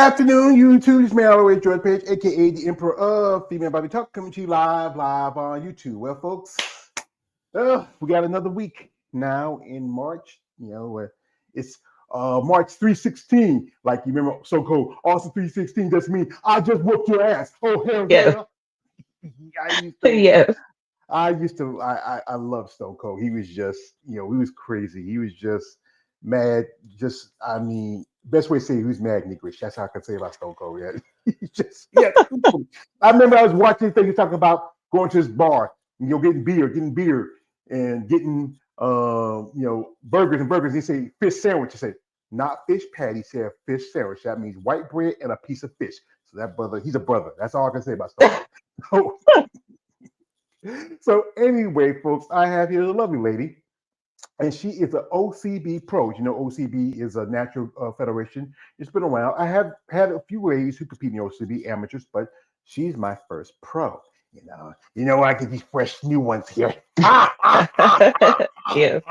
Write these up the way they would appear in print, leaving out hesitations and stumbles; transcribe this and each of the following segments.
afternoon, YouTube. It's me, always George Page, aka the Emperor of Female Body Talk, coming to you live on YouTube. Well, folks, we got another week now in March. It's March 316. Like you remember, so cold. Also 316 just means I just whooped your ass. Oh hell Yes. yeah! I used to, Yes. I love Stone Cold. He was just, he was crazy. He was just mad. Just, I mean, best way to say he was mad niggerish. That's how I can say about Stone Cold. Yeah, he's just, yeah. I remember I was watching things talking about going to this bar, and, getting beer, and getting, burgers and burgers. He say fish sandwich. He say not fish patty. He said fish sandwich. That means white bread and a piece of fish. So that brother, he's a brother. That's all I can say about Stone Cold. So anyway, folks, I have here a lovely lady, and she is an OCB pro. You know, OCB is a natural federation. It's been around. I have had a few ladies who compete in the OCB amateurs, but she's my first pro. I get these fresh new ones here. Yes.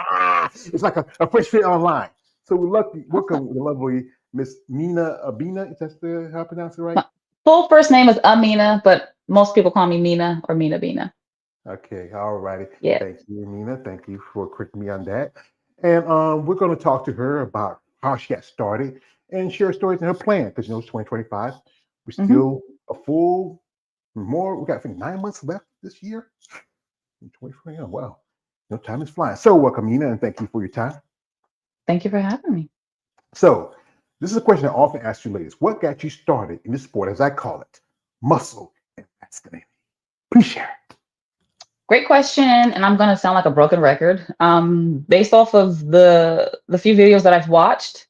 It's like a fresh fit online. So welcome the lovely Miss Mina Bina. Is that how I pronounce it right? My full first name is Amina, but most people call me Mina or Mina Bina. Okay, all righty. Yes. Thank you, Nina. Thank you for correcting me on that. And we're going to talk to her about how she got started and share stories and her plan because it's 2025. We're Hmm. still a full more. We got I think 9 months left this year in 2020. Oh, wow, time is flying. So welcome, Nina, and thank you for your time. Thank you for having me. So this is a question I often ask you ladies: what got you started in this sport, as I call it, muscle and masculinity? Please share. Great question, and I'm gonna sound like a broken record. Based off of the few videos that I've watched,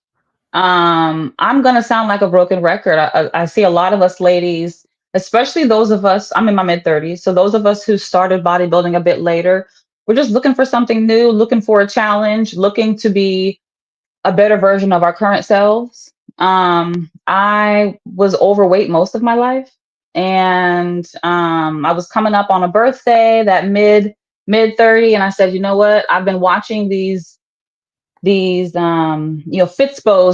I'm gonna sound like a broken record. I see a lot of us ladies, especially those of us. I'm in my mid 30s, so those of us who started bodybuilding a bit later, we're just looking for something new, looking for a challenge, looking to be a better version of our current selves. I was overweight most of my life, and I was coming up on a birthday that mid 30, and I said, you know what? I've been watching these Fitspos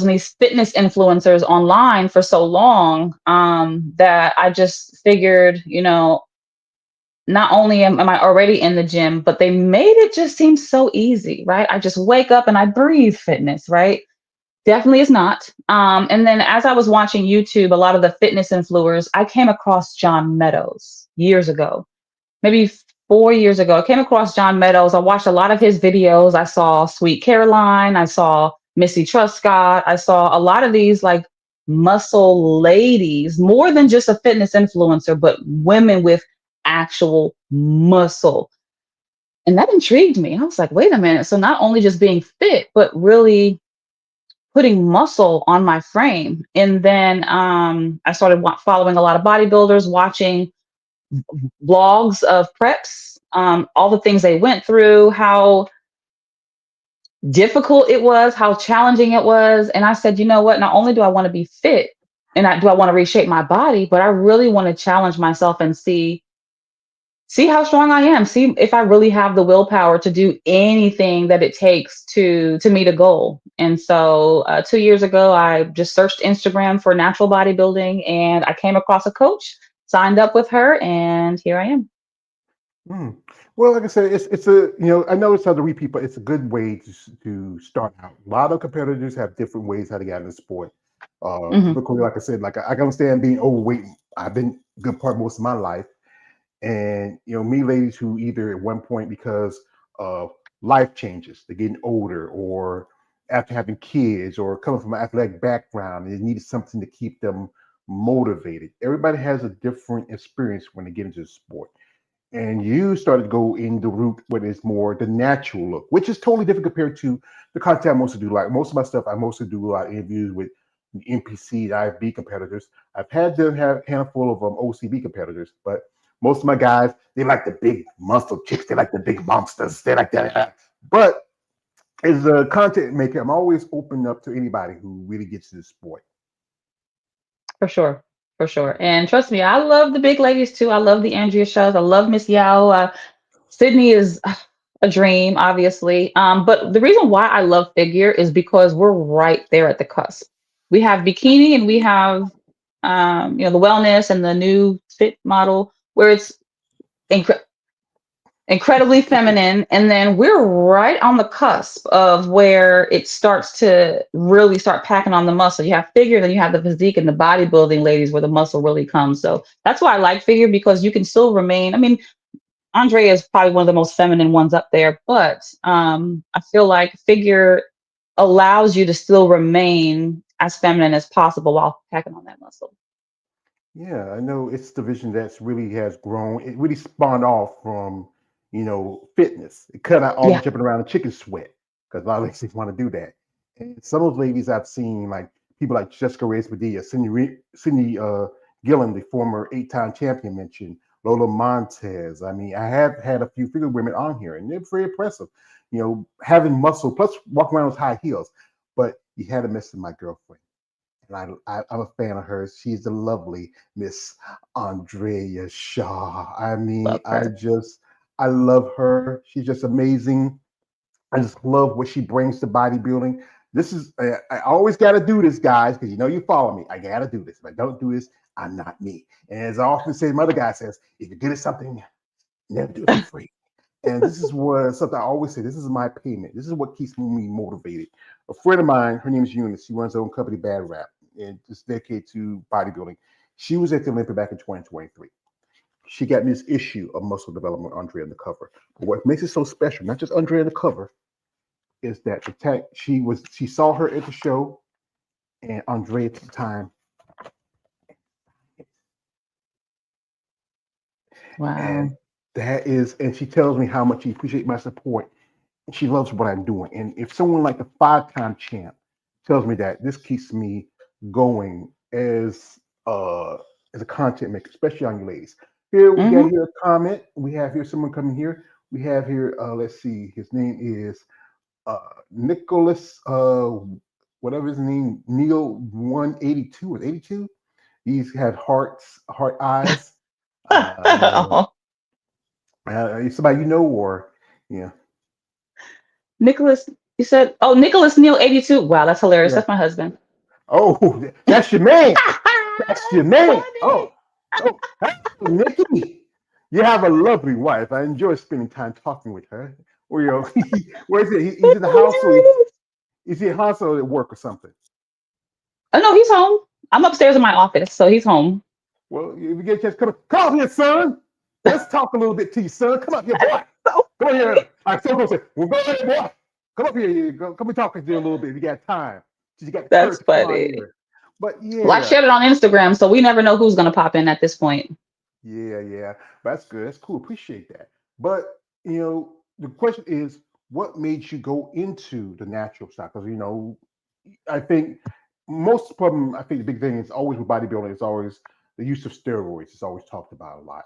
and these fitness influencers online for so long that I just figured, not only am I already in the gym, but they made it just seem so easy, right? I just wake up and I breathe fitness, right? Definitely is not. And then as I was watching YouTube, a lot of the fitness influencers, I came across John Meadows years ago, maybe 4 years ago. I came across John Meadows. I watched a lot of his videos. I saw Sweet Caroline. I saw Missy Truscott. I saw a lot of these like muscle ladies, more than just a fitness influencer, but women with actual muscle. And that intrigued me. I was like, wait a minute. So not only just being fit, but really putting muscle on my frame. And then I started following a lot of bodybuilders, watching vlogs of preps, all the things they went through, how difficult it was, how challenging it was. And I said, you know what? Not only do I want to be fit and do I want to reshape my body, but I really want to challenge myself and see how strong I am, see if I really have the willpower to do anything that it takes to meet a goal. And so 2 years ago, I just searched Instagram for natural bodybuilding, and I came across a coach, signed up with her, and here I am. Mm. Well, like I said, it's a I know it's hard to repeat, but it's a good way to start out. A lot of competitors have different ways how to get in the sport. Hmm. Typically, like I said, like I can understand being overweight. I've been a good part most of my life, and me ladies who either at one point because of life changes, they're getting older, or after having kids, or coming from an athletic background, they needed something to keep them motivated. Everybody has a different experience when they get into the sport, and you started to go in the route where it's more the natural look, which is totally different compared to the content I mostly do. Like most of my stuff, I mostly do a lot of interviews with NPC, IFB competitors. I've had them have a handful of OCB competitors, but most of my guys, they like the big muscle chicks. They like the big monsters. They like that. But as a content maker, I'm always open up to anybody who really gets to the sport. For sure. For sure. And trust me, I love the big ladies too. I love the Andrea shows. I love Miss Yao. Sydney is a dream, obviously. But the reason why I love figure is because we're right there at the cusp. We have bikini and we have the wellness and the new fit model, where it's incre- incredibly feminine, and then we're right on the cusp of where it starts to really start packing on the muscle. You have figure, then you have the physique and the bodybuilding ladies where the muscle really comes. So that's why I like figure, because you can still remain. I mean, Andre is probably one of the most feminine ones up there, but I feel like figure allows you to still remain as feminine as possible while packing on that muscle. Yeah, I know it's the vision that's really has grown. It really spawned off from, fitness. It cut out all the Yeah. jumping around the chicken sweat because a lot of ladies want to do that. And some of those ladies I've seen, like people like Jessica Reyes Padilla, Cindy Gillen, the former 8-time champion, mentioned Lola Montez. I mean, I have had a few figure women on here, and they're very impressive. Having muscle plus walking around with high heels. But you had to miss my girlfriend, and I'm a fan of hers. She's the lovely Miss Andrea Shaw. I mean, Love her. I love her. She's just amazing. I just love what she brings to bodybuilding. This is I always got to do this, guys, because you follow me. I got to do this. If I don't do this, I'm not me. And as I often say, my other guy says, if you're good at something, never do it for free. And this is what something I always say. This is my payment. This is what keeps me motivated. A friend of mine, her name is Eunice. She runs her own company, Bad Rap, and it's dedicated to bodybuilding. She was at the Olympia back in 2023. She got me this issue of Muscle Development, Andre on the cover. But what makes it so special, not just Andre on the cover, is that she saw her at the show, and Andre at the time, and Wow. and she tells me how much she appreciates my support. She loves what I'm doing. And if someone like the 5-time champ tells me that, this keeps me going as a content maker, especially on you ladies. Here we got Hmm. here a comment. We have here someone coming here. We have here, let's see, his name is Nicholas, whatever his name, Neil 182 or 82. He's had heart eyes. Uh, somebody or yeah, Nicholas, you said, oh, Nicholas Neal 82. Wow, that's hilarious. yeah. That's my husband. Oh, that's your man. That's your That's man. funny. Oh, hey, Nikki, you have a lovely wife. I enjoy spending time talking with her. Or, where is it? He's in That's the house, or hilarious. is he at house or at work or something? Oh, no, he's home. I'm upstairs in my office, so he's home. Well, if you get a chance, come here, son. Let's talk a little bit to you, son. Come up here, boy. So Come on funny. here. All right, so go say, well, go ahead, boy. Come up here. Come and talk to you a little bit if you got time. You got the That's courage to come on funny. here. But Well, I yeah, shared it on Instagram, so we never know who's going to pop in at this point. yeah. That's good. That's cool. Appreciate that. But the question is, what made you go into the natural side? Because I think most problem. I think the big thing is always with bodybuilding. It's always the use of steroids. It's always talked about a lot.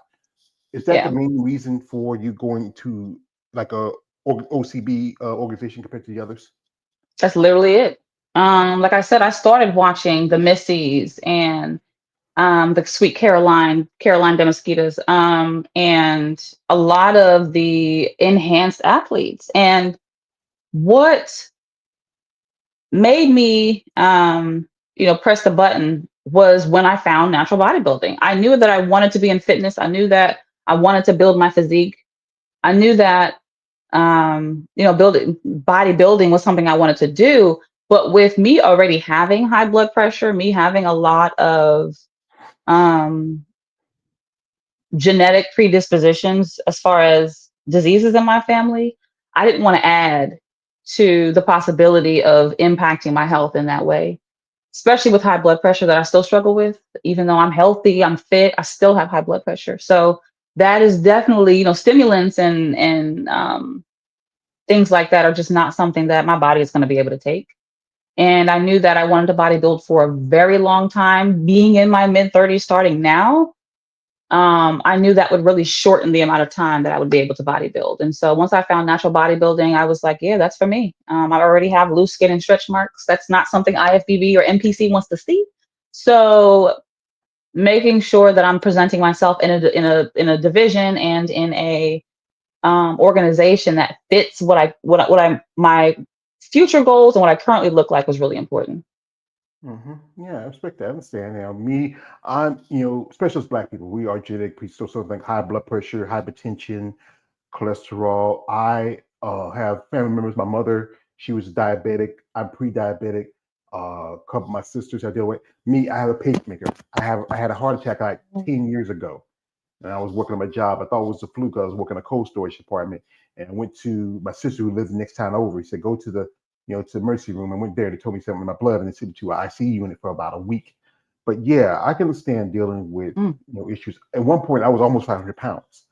Is that the Yeah, main reason for you going to like a OCB organization compared to the others? that's literally it. Like I said, I started watching the Missies and the Sweet Caroline de Mosquitos, and a lot of the enhanced athletes. And what made me, press the button was when I found natural bodybuilding. I knew that I wanted to be in fitness. I knew that I wanted to build my physique. I knew that, building bodybuilding was something I wanted to do. But with me already having high blood pressure, me having a lot of um, genetic predispositions as far as diseases in my family, I didn't want to add to the possibility of impacting my health in that way, especially with high blood pressure that I still struggle with. Even though I'm healthy, I'm fit, I still have high blood pressure. So that is definitely, stimulants and things like that are just not something that my body is going to be able to take. And I knew that I wanted to bodybuild for a very long time. Being in my mid 30s, starting now, I knew that would really shorten the amount of time that I would be able to bodybuild. And so once I found natural bodybuilding, I was like, yeah, that's for me. I already have loose skin and stretch marks. That's not something IFBB or NPC wants to see. So making sure that I'm presenting myself in a division and in a organization that fits what I my future goals and what I currently look like was really important. Yeah, I respect that. I understand. Now, me, I'm, especially as Black people, we are genetic, so something like high blood pressure, hypertension, cholesterol. I have family members. My mother, she was diabetic. I'm pre-diabetic. A couple of my sisters I deal with. Me, I have a pacemaker. I had a heart attack like 10 years ago, and I was working on my job. I thought it was the flu because I was working in a cold storage department. And I went to my sister who lives the next town over. He said, go to the emergency room. I went there. They told me something in my blood, and they sent me to an ICU unit for about a week. But yeah, I can understand dealing with Mm, issues. At one point, I was almost 500 pounds,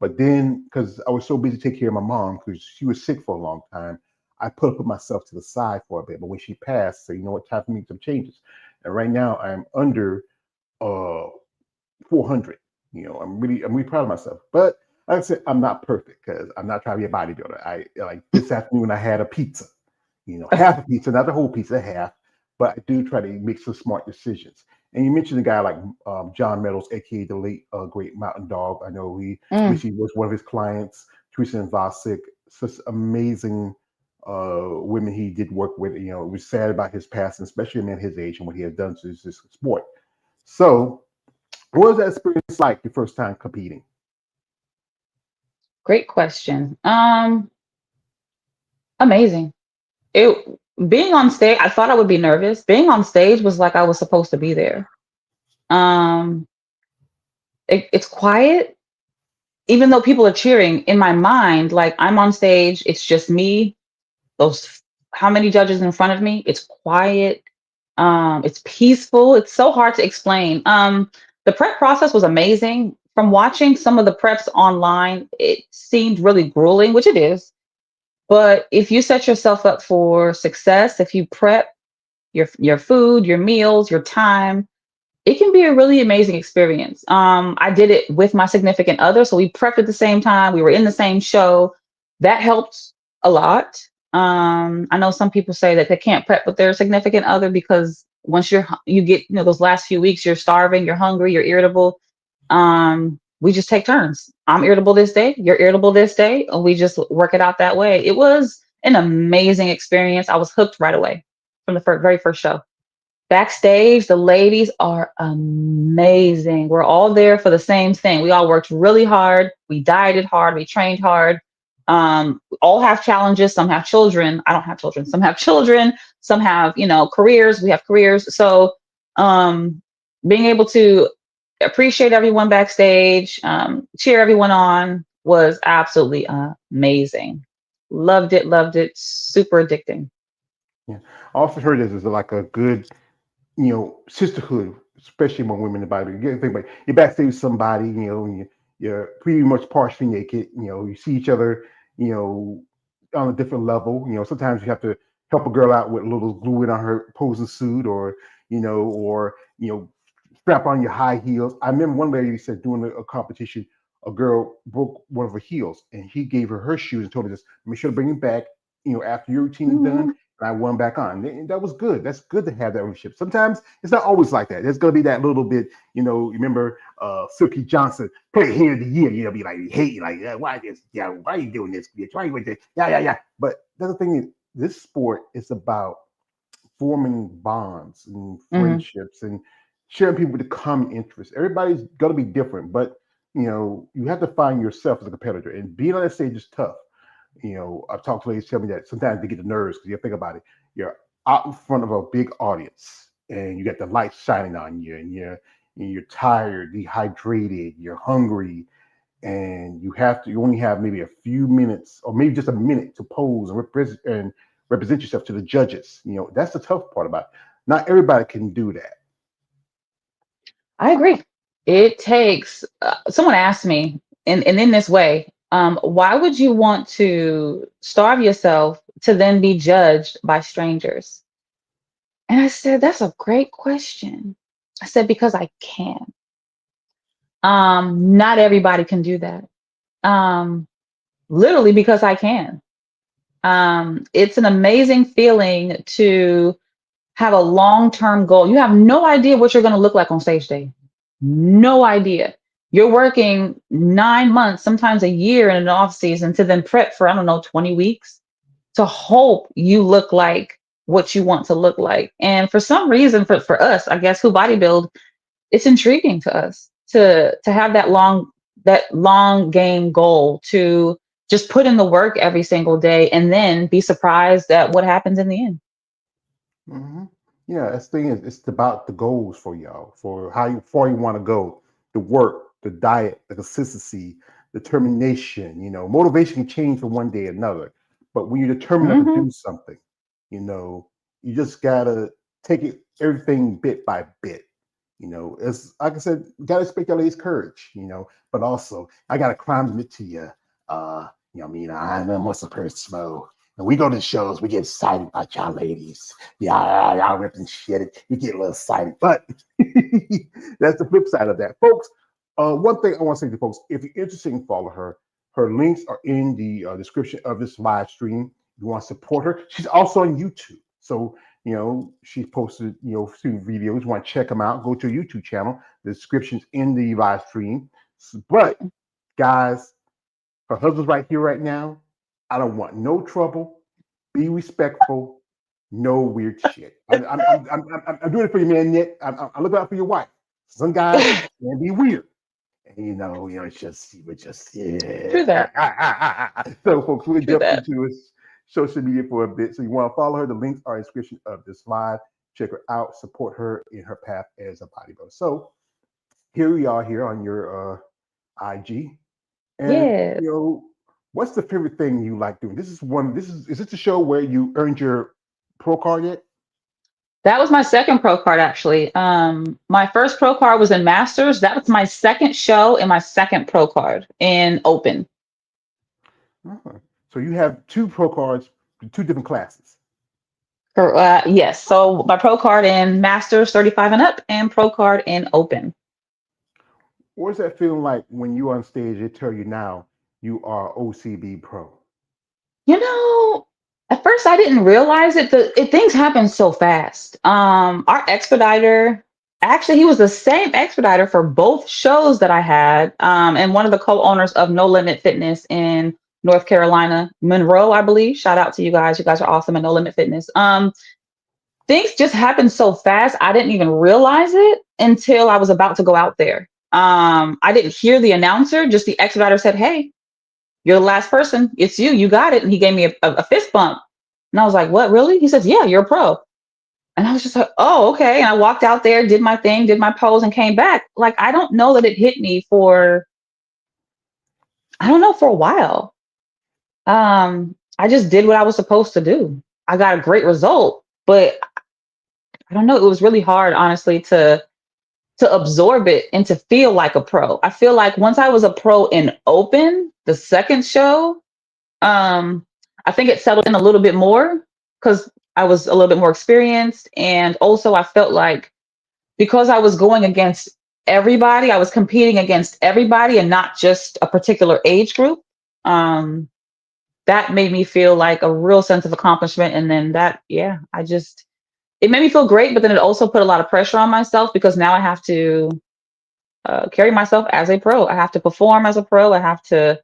but then because I was so busy taking care of my mom because she was sick for a long time, I put myself to the side for a bit. But when she passed, so you know what, time to make some changes. And right now, I'm under uh 400. I'm really proud of myself. But like I said, I'm not perfect because I'm not trying to be a bodybuilder. I like this afternoon I had a pizza, half a pizza, not the whole pizza, half. But I do try to make some smart decisions. And you mentioned a guy like John Meadows, aka the late great Mountain Dog. I know he mm. recently was one of his clients, Teresa and Vasic, such amazing women he did work with. It was sad about his passing, especially a man his age and what he had done to this sport. So what was that experience like your first time competing? Great question. Amazing. It Being on stage, I thought I would be nervous. Being on stage was like I was supposed to be there. Um, it's quiet, even though people are cheering. In my mind, like I'm on stage, it's just me. Those how many judges in front of me? It's quiet. It's peaceful. It's so hard to explain. The prep process was amazing. From watching some of the preps online, it seemed really grueling, which it is. But if you set yourself up for success, if you prep your food, your meals, your time, it can be a really amazing experience. I did it with my significant other, so we prepped at the same time. We were in the same show. That helped a lot. I know some people say that they can't prep with their significant other because once you get those last few weeks, you're starving, you're hungry, you're irritable. We just take turns. I'm irritable this day, you're irritable this day, and we just work it out that way. It was an amazing experience. I was hooked right away from the very first show. Backstage, the ladies are amazing. We're all there for the same thing. We all worked really hard. We dieted hard. We trained hard. We all have challenges. Some have children. I don't have children. Some have children. Some have, careers. We have careers. So, being able to appreciate everyone backstage, cheer everyone on was absolutely amazing. Loved it. Loved it. Super addicting. Yeah, I also heard this is like a good, sisterhood, especially among women in the Bible. You get think about you're backstage with somebody, and you're pretty much partially naked. You see each other, you know, on a different level. Sometimes you have to help a girl out with a little glue in on her posing suit, or strap on your high heels. I remember one lady said doing a competition, a girl broke one of her heels, and he gave her shoes and told her, just make sure to bring it back, after your routine is done. Mhm. And I won back on. And that was good. That's good to have that relationship. Sometimes it's not always like that. There's gonna be that little bit, remember Silky Johnson, play here of the year, be like hate, like, why this? Yeah, why are you doing this, bitch? Why are you with this? Yeah, yeah, yeah. But the other thing is this sport is about forming bonds and Mhm. friendships and sharing people with a common interest. Everybody's gonna be different, but you have to find yourself as a competitor. And being on that stage is tough. I've talked to ladies tell me that sometimes they get the nerves because you think about it. You're out in front of a big audience and you got the lights shining on you, and you're tired, dehydrated, you're hungry, and you only have maybe a few minutes or maybe just a minute to pose and represent yourself to the judges. That's the tough part about it. Not everybody can do that. I agree. It takes, someone asked me, and in this way, why would you want to starve yourself to then be judged by strangers? And I said, that's a great question. I said, because I can. Not everybody can do that. Um, Literally because I can. It's an amazing feeling to have a long-term goal. You have no idea what you're going to look like on stage day. No idea. You're working 9 months, sometimes a year in an off season to then prep for, I don't know, 20 weeks to hope you look like what you want to look like. And for some reason, for us, I guess, who bodybuild, it's intriguing to us to have that long game goal to just put in the work every single day and then be surprised at what happens in the end. hmm Yeah, that's the thing is, it's about the goals for y'all, for how you far you want to go, the work, the diet, the consistency, determination. Motivation can change from one day to another, but when you're determined to Hmm. do something, you know, you just gotta take it everything bit by bit. It's like I said, you gotta respect your ladies' courage. But also I gotta climb it to you. Mina, I know what's the person and we go to shows, we get excited about y'all ladies. Y'all ripping shit. We get a little excited. But that's the flip side of that. Folks, one thing I want to say to folks, if you're interested in follow her, her links are in the description of this live stream. If you want to support her, she's also on YouTube. So, she posted, few videos. You want to check them out, go to her YouTube channel. The description's in the live stream. But, guys, her husband's right here, right now. I don't want no trouble. Be respectful. No weird shit. I'm doing it for you, man, Nick. I'm looking out for your wife. Some guys can be weird. And it's just, we're just, True that. yeah. So, folks, we're True jump that. into his social media for a bit. So, you want to follow her. The links are in the description of this live. Check her out. Support her in her path as a bodybuilder. So, here we are here on your IG. And Yeah. what's the favorite thing you like doing? Is this the show where you earned your pro card yet? That was my second pro card actually. My first pro card was in Masters. That was my second show and my second pro card in Open. Uh-huh. So you have two pro cards, two different classes. Yes. So my pro card in Masters 35 and up and pro card in Open. What's that feeling like when you on stage? They tell you now you are OCB pro. You know, at first I didn't realize it. Things happen so fast. Our expediter, actually, he was the same expediter for both shows that I had, and one of the co-owners of No Limit Fitness in North Carolina, Monroe, I believe. Shout out to you guys. You guys are awesome at No Limit Fitness. Things just happened so fast. I didn't even realize it until I was about to go out there. I didn't hear the announcer. Just the expediter said, "Hey, you're the last person. It's you. You got it." And he gave me a fist bump. And I was like, "What, really?" He says, "Yeah, you're a pro." And I was just like, "Oh, okay." And I walked out there, did my thing, did my pose, and came back. Like, I don't know that it hit me I don't know, for a while. I just did what I was supposed to do. I got a great result, but I don't know. It was really hard, honestly, to absorb it and to feel like a pro. I feel like once I was a pro in Open, the second show, Um, I think it settled in a little bit more because I was a little bit more experienced. And also, I felt like because I was going against everybody, I was competing against everybody and not just a particular age group. Um, that made me feel like a real sense of accomplishment. And then yeah, it made me feel great, but then it also put a lot of pressure on myself because now I have to carry myself as a pro. I have to perform as a pro. I have to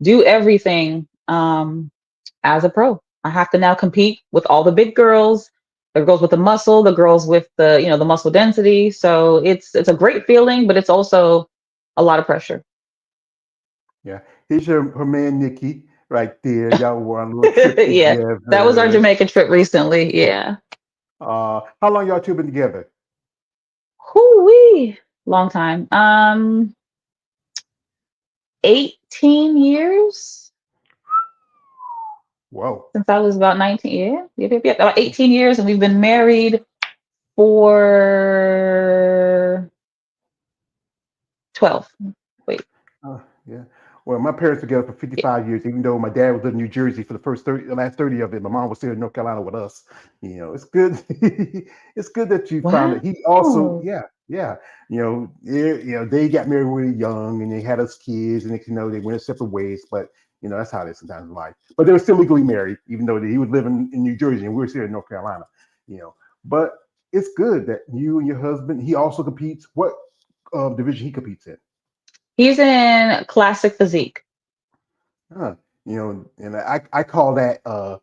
do everything. As a pro. I have to now compete with all the big girls, the girls with the muscle, the girls with the muscle density. So it's a great feeling, but it's also a lot of pressure. Yeah, here's her man Nikki right there. Y'all were on a little trip Yeah, that was our together. Jamaican trip recently. Yeah. How long y'all two been together? Whoo-wee. Long time. 18 years Whoa. since I was about 19. Yeah. Yep, yep, yep. About 18 years, and we've been married for 12. Wait. Yeah. Well, my parents were together for Yeah. 55 years, even though my dad was in New Jersey for the last 30 of it. My mom was still in North Carolina with us. It's good. It's good that you found it. He also, Wow. yeah. They got married really young and they had us kids, and they went separate ways. But that's how it is sometimes in life. But they were still legally married, even though he was living in New Jersey and we were still in North Carolina. You know, but it's good that you and your husband. He also competes. What division he competes in? He's in classic physique. Huh. And I call that uh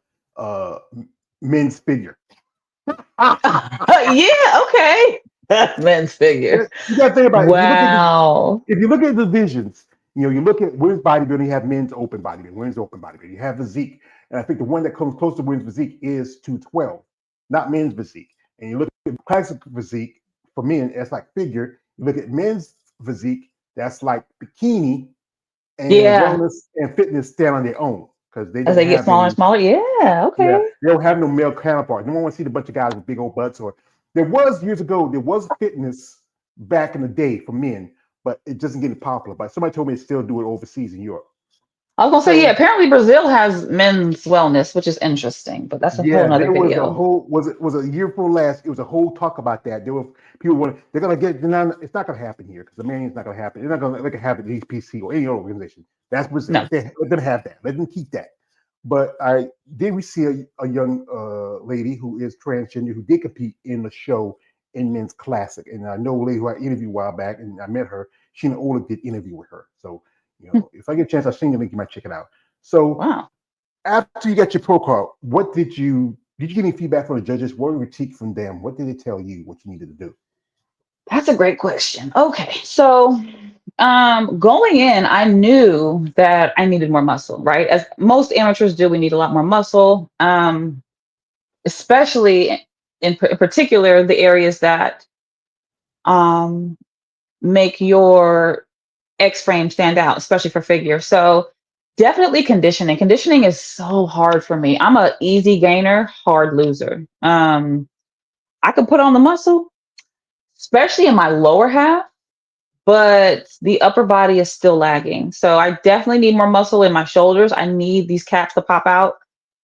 men's figure. Yeah, okay. Men's figure. You got to think about it. Wow. If you look at the divisions, you look at women's bodybuilding, you have men's open bodybuilding, women's open bodybuilding. You have physique, and I think the one that comes close to women's physique is 212, not men's physique. And you look at classic physique for men, that's like figure. You look at men's physique, that's like bikini, and Yeah. wellness and fitness stand on their own because they As don't they get have smaller and any. smaller. Yeah, Yeah, okay. they don't have no male counterpart. No one wants to see a bunch of guys with big old butts. Or there was years ago, there was fitness back in the day for men, but it doesn't get popular. But somebody told me they still do it overseas in Europe. I was gonna say, yeah, So apparently Brazil has men's wellness, which is interesting, but that's a whole yeah, nother there was a video. whole was a year before last. It was a whole talk about that. There were people want they're gonna get. It's not gonna happen here because the man's not gonna happen. They're not gonna let it happen at HPC or any other organization. That's Brazil. No. Let them have that. Let them keep that. But I did we see a young lady who is transgender who did compete in the show in men's classic, and I know a lady who I interviewed a while back, and I met her. Sheena Ola did interview with her, so Hmm. if I get a chance, I'll send the link. You might check it out. So Wow. after you got your pro card, what did you get any feedback from the judges? What critique from them? What did they tell you what you needed to do? That's a great question. Okay. So going in, I knew that I needed more muscle, right? As most amateurs do, we need a lot more muscle. Especially in particular the areas that um make your X frame stand out, especially for figure. So definitely conditioning. Conditioning is so hard for me. I'm a easy gainer, hard loser. I could put on the muscle, especially in my lower half, but the upper body is still lagging. So I definitely need more muscle in my shoulders. I need these caps to pop out.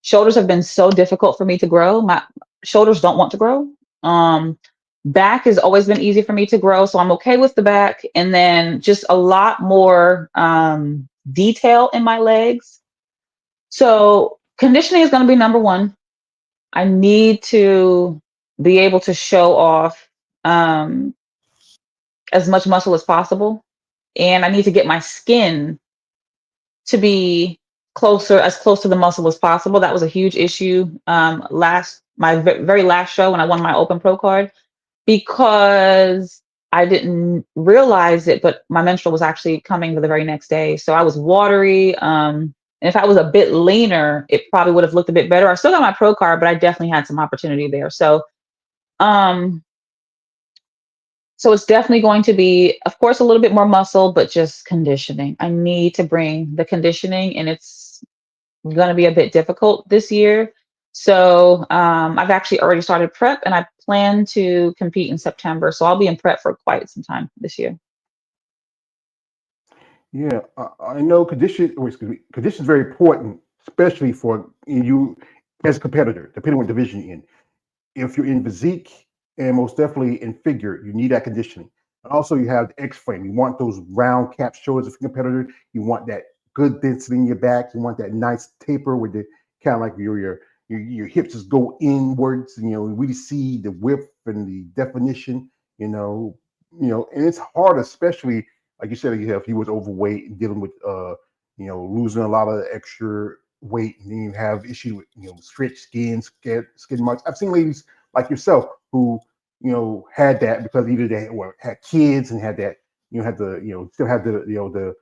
Shoulders have been so difficult for me to grow. My shoulders don't want to grow. Um, Back has always been easy for me to grow, so I'm okay with the back. And then just a lot more detail in my legs. So conditioning is going to be number one. I need to be able to show off um, as much muscle as possible, and I need to get my skin to be as close to the muscle as possible. That was a huge issue last my very last show when I won my open pro card, because I didn't realize it, but my menstrual was actually coming the very next day. So I was watery. And if I was a bit leaner, it probably would have looked a bit better. I still got my pro card, but I definitely had some opportunity there. Um, so it's definitely going to be, of course, a little bit more muscle, but just conditioning. I need to bring the conditioning, and it's going to be a bit difficult this year. So I've actually already started prep, and I plan to compete in September. So I'll be in prep for quite some time this year. Yeah, I know condition is very important, especially for you as a competitor, depending on what division you're in. If you're in physique and most definitely in figure, you need that conditioning. And also, you have the X frame. You want those round cap shoulders of a competitor. You want that good density in your back. You want that nice taper with the kind of like your hips just go inwards. And, you really see the width and the definition. You know, and it's hard, especially like you said, if he was overweight and dealing with losing a lot of extra weight, and then you have issue with stretched skin marks. I've seen ladies like yourself who had that because either they had kids and had that had the still had the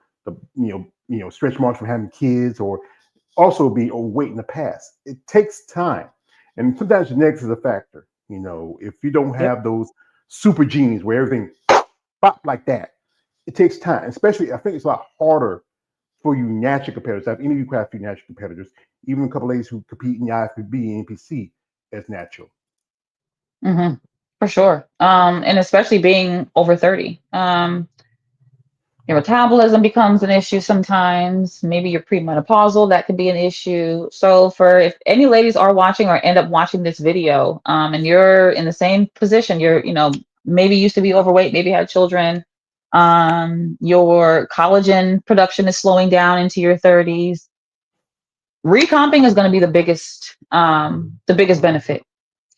stretch marks from having kids, or also be overweight in the past. It takes time, and sometimes genetics is a factor. If you don't Yep. have those super genes where everything pop like that, it takes time. Especially, I think it's a lot harder for you natural competitors. I've interviewed quite a few natural competitors, even a couple ladies who compete in the IFBB and NPC as natural. Hmm. For sure. And especially being over 30. Your metabolism becomes an issue sometimes. Maybe you're premenopausal, that could be an issue. So for if any ladies are watching or end up watching this video, and you're in the same position, you're, maybe used to be overweight, maybe had children, your collagen production is slowing down into your 30s. Recomping is going to be the biggest benefit.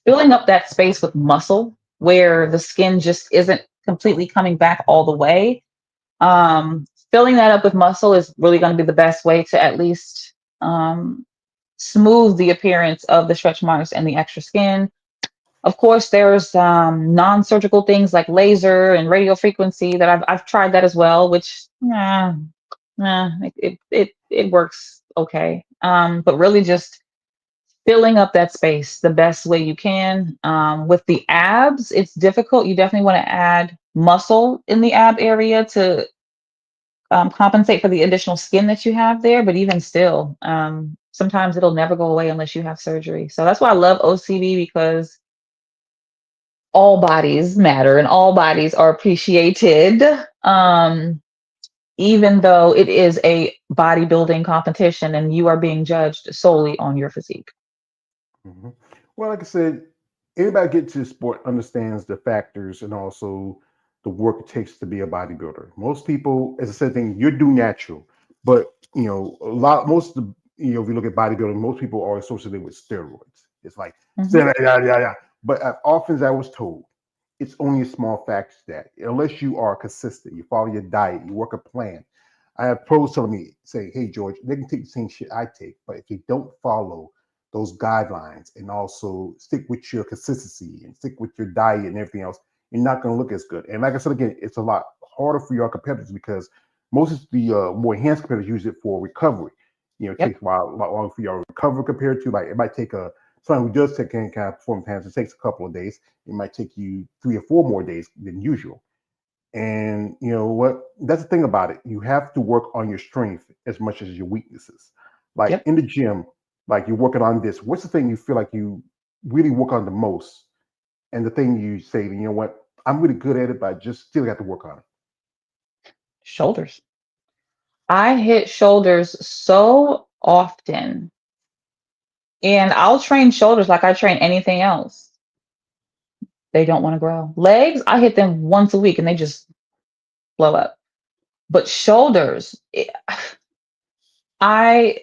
Filling up that space with muscle where the skin just isn't completely coming back all the way, filling that up with muscle is really going to be the best way to at least smooth the appearance of the stretch marks and the extra skin. Of course, there's non-surgical things like laser and radio frequency that I've tried that as well, which it works okay. But really just filling up that space the best way you can. With the abs, it's difficult. You definitely want to add muscle in the ab area to compensate for the additional skin that you have there. But even still, sometimes it'll never go away unless you have surgery. So that's why I love OCB, because all bodies matter and all bodies are appreciated. Even though it is a bodybuilding competition and you are being judged solely on your physique. Mhm. Well, like I said, anybody get to the sport understands the factors and also the work it takes to be a bodybuilder. Most people, as I said, think you're do natural, but most of the, if you look at bodybuilding, most people are associated with steroids. It's like Mhm. steroid, yeah, yeah, yeah. But as often as I was told, it's only a small factor that unless you are consistent, you follow your diet, you work a plan. I have pros telling me, say, hey George, they can take the same shit I take, but if you don't follow those guidelines and also stick with your consistency and stick with your diet and everything else, you're not going to look as good. And like I said again, it's a lot harder for your competitors because most of the more enhanced competitors use it for recovery. It Yep. takes a lot longer for your recovery compared to like it might take a someone who does take any kind of performance enhancement. It takes a couple of days. It might take you 3 or 4 more days than usual. And you know what? That's the thing about it. You have to work on your strength as much as your weaknesses. Like Yep. in the gym, like you're working on this. What's the thing you feel like you really work on the most? And the thing you say, you know what? I'm really good at it, but I just still got to work on it. Shoulders. I hit shoulders so often, and I'll train shoulders like I train anything else. They don't want to grow. Legs, I hit them once a week and they just blow up. But shoulders, I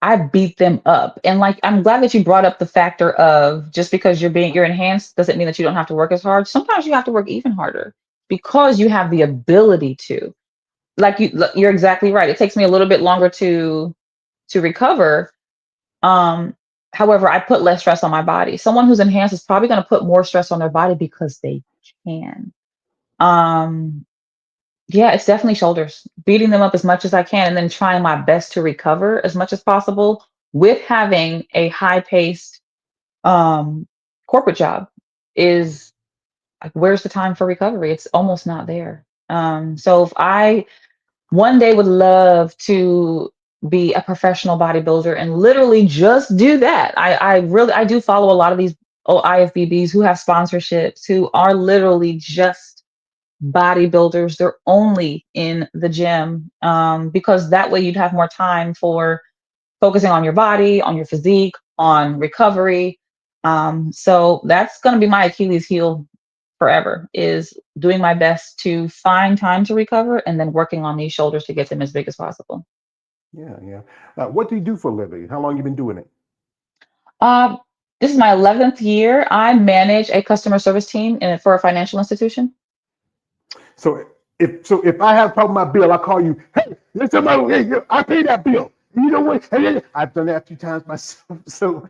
I beat them up. And like, I'm glad that you brought up the factor of just because you're enhanced doesn't mean that you don't have to work as hard. Sometimes you have to work even harder because you have the ability to. Like you're exactly right. It takes me a little bit longer to recover. Um, However, I put less stress on my body. Someone who's enhanced is probably going to put more stress on their body because they can. Um, yeah, it's definitely shoulders. Beating them up as much as I can and then trying my best to recover as much as possible with having a high-paced um corporate job is like, where's the time for recovery? It's almost not there. So if I one day would love to be a professional bodybuilder and literally just do that. I do follow a lot of these IFBBs who have sponsorships who are literally just bodybuilders. They're only in the gym, because that way you'd have more time for focusing on your body, on your physique, on recovery. So that's going to be my Achilles heel forever, is doing my best to find time to recover and then working on these shoulders to get them as big as possible. Yeah, yeah. What do you do for a living? How long you been doing it? Uh, this is my 11th year. I manage a customer service team for a financial institution. So if I have a problem with my bill, I call you. Hey, listen, hey, I pay that bill. You know what? Hey, I've done that a few times myself. So